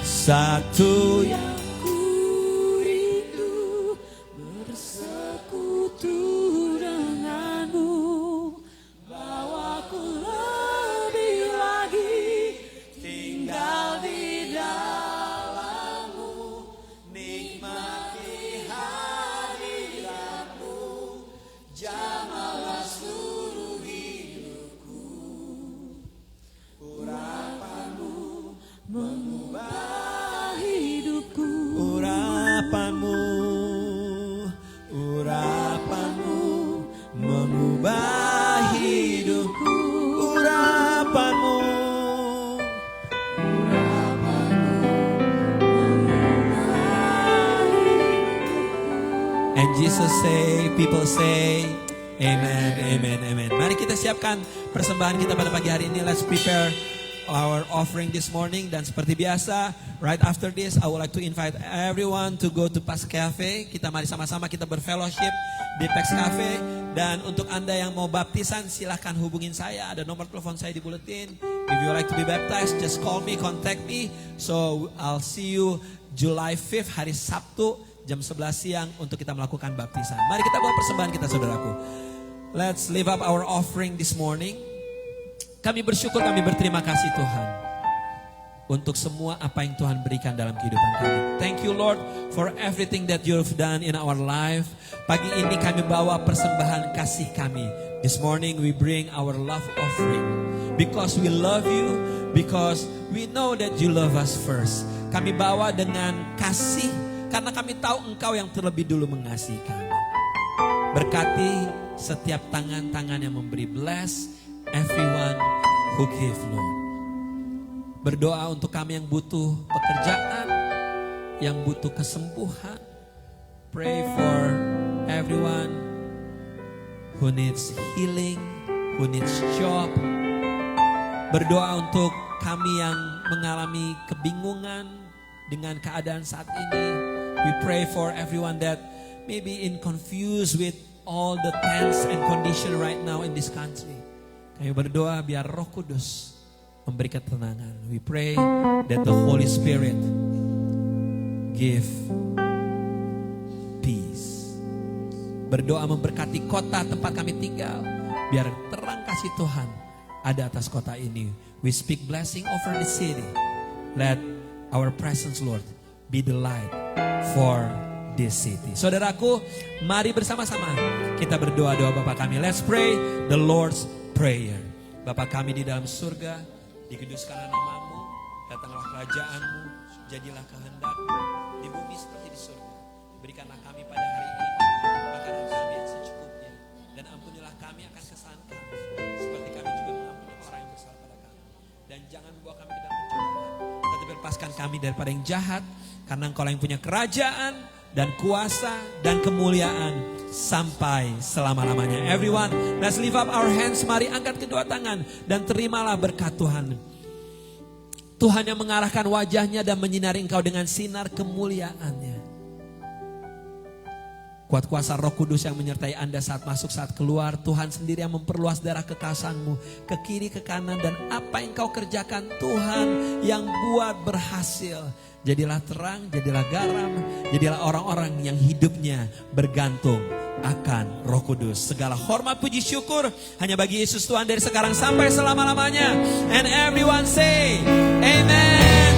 satu yang bersekutu denganmu, bawaku lebih lagi tinggal di dalammu, nikmati hadiratmu, jamahlah seluruh hidupku, urapanmu mengubah hidupku, urapanmu mengubah hidupku, urapanmu. And Jesus say, people say, amen, amen, amen. Mari kita siapkan persembahan kita pada pagi hari ini. Let's prepare our offering this morning. Dan seperti biasa, right after this, I would like to invite everyone to go to Pax Cafe. Kita mari sama-sama kita berfellowship di Pax Cafe. Dan untuk Anda yang mau baptisan, silahkan hubungin saya. Ada nomor telepon saya di bulletin. If you like to be baptized, just call me, contact me. So I'll see you July 5th, hari Sabtu, jam 11 siang untuk kita melakukan baptisan. Mari kita bawa persembahan kita, saudaraku. Let's lift up our offering this morning. Kami bersyukur, kami berterima kasih Tuhan untuk semua apa yang Tuhan berikan dalam kehidupan kami. Thank you Lord for everything that you've done in our life. Pagi ini kami bawa persembahan kasih kami. This morning we bring our love offering. Because we love you, because we know that you love us first. Kami bawa dengan kasih karena kami tahu Engkau yang terlebih dulu mengasihi kami. Berkati setiap tangan-tangan yang memberi, bless everyone who give, Lord. Berdoa untuk kami yang butuh pekerjaan, yang butuh kesembuhan. Pray for everyone who needs healing, who needs job. Berdoa untuk kami yang mengalami kebingungan dengan keadaan saat ini. We pray for everyone that maybe in confused with all the tense and condition right now in this country. Kami berdoa biar Roh Kudus memberi ketenangan. We pray that the Holy Spirit give peace. Berdoa memberkati kota tempat kami tinggal. Biar terang kasih Tuhan ada atas kota ini. We speak blessing over the city. Let our presence, Lord, be the light for this city. Saudaraku, mari bersama-sama kita berdoa doa Bapa kami. Let's pray the Lord's Prayer. Bapa kami di dalam surga, dikuduskanlah namamu, datanglah kerajaanmu, jadilah kehendakmu di bumi seperti di surga. Berikanlah kami pada hari ini makanan kami yang secukupnya, dan ampunilah kami akan kesalahan kami, seperti kami juga mengampuni orang yang bersalah pada kami. Dan jangan membawa kami ke dalam pencobaan, tetapi lepaskan kami daripada yang jahat, karena Engkau yang punya kerajaan dan kuasa dan kemuliaan sampai selama-lamanya. Everyone, let's lift up our hands. Mari angkat kedua tangan dan terimalah berkat Tuhan. Tuhan yang mengarahkan wajahnya dan menyinari engkau dengan sinar kemuliaannya. Kuat kuasa Roh Kudus yang menyertai Anda saat masuk, saat keluar. Tuhan sendiri yang memperluas daerah kekasanmu ke kiri, ke kanan. Dan apa yang kau kerjakan, Tuhan yang buat berhasil. Jadilah terang, jadilah garam, jadilah orang-orang yang hidupnya bergantung akan Roh Kudus. Segala hormat, puji, syukur hanya bagi Yesus Tuhan dari sekarang sampai selama-lamanya. And everyone say, Amen.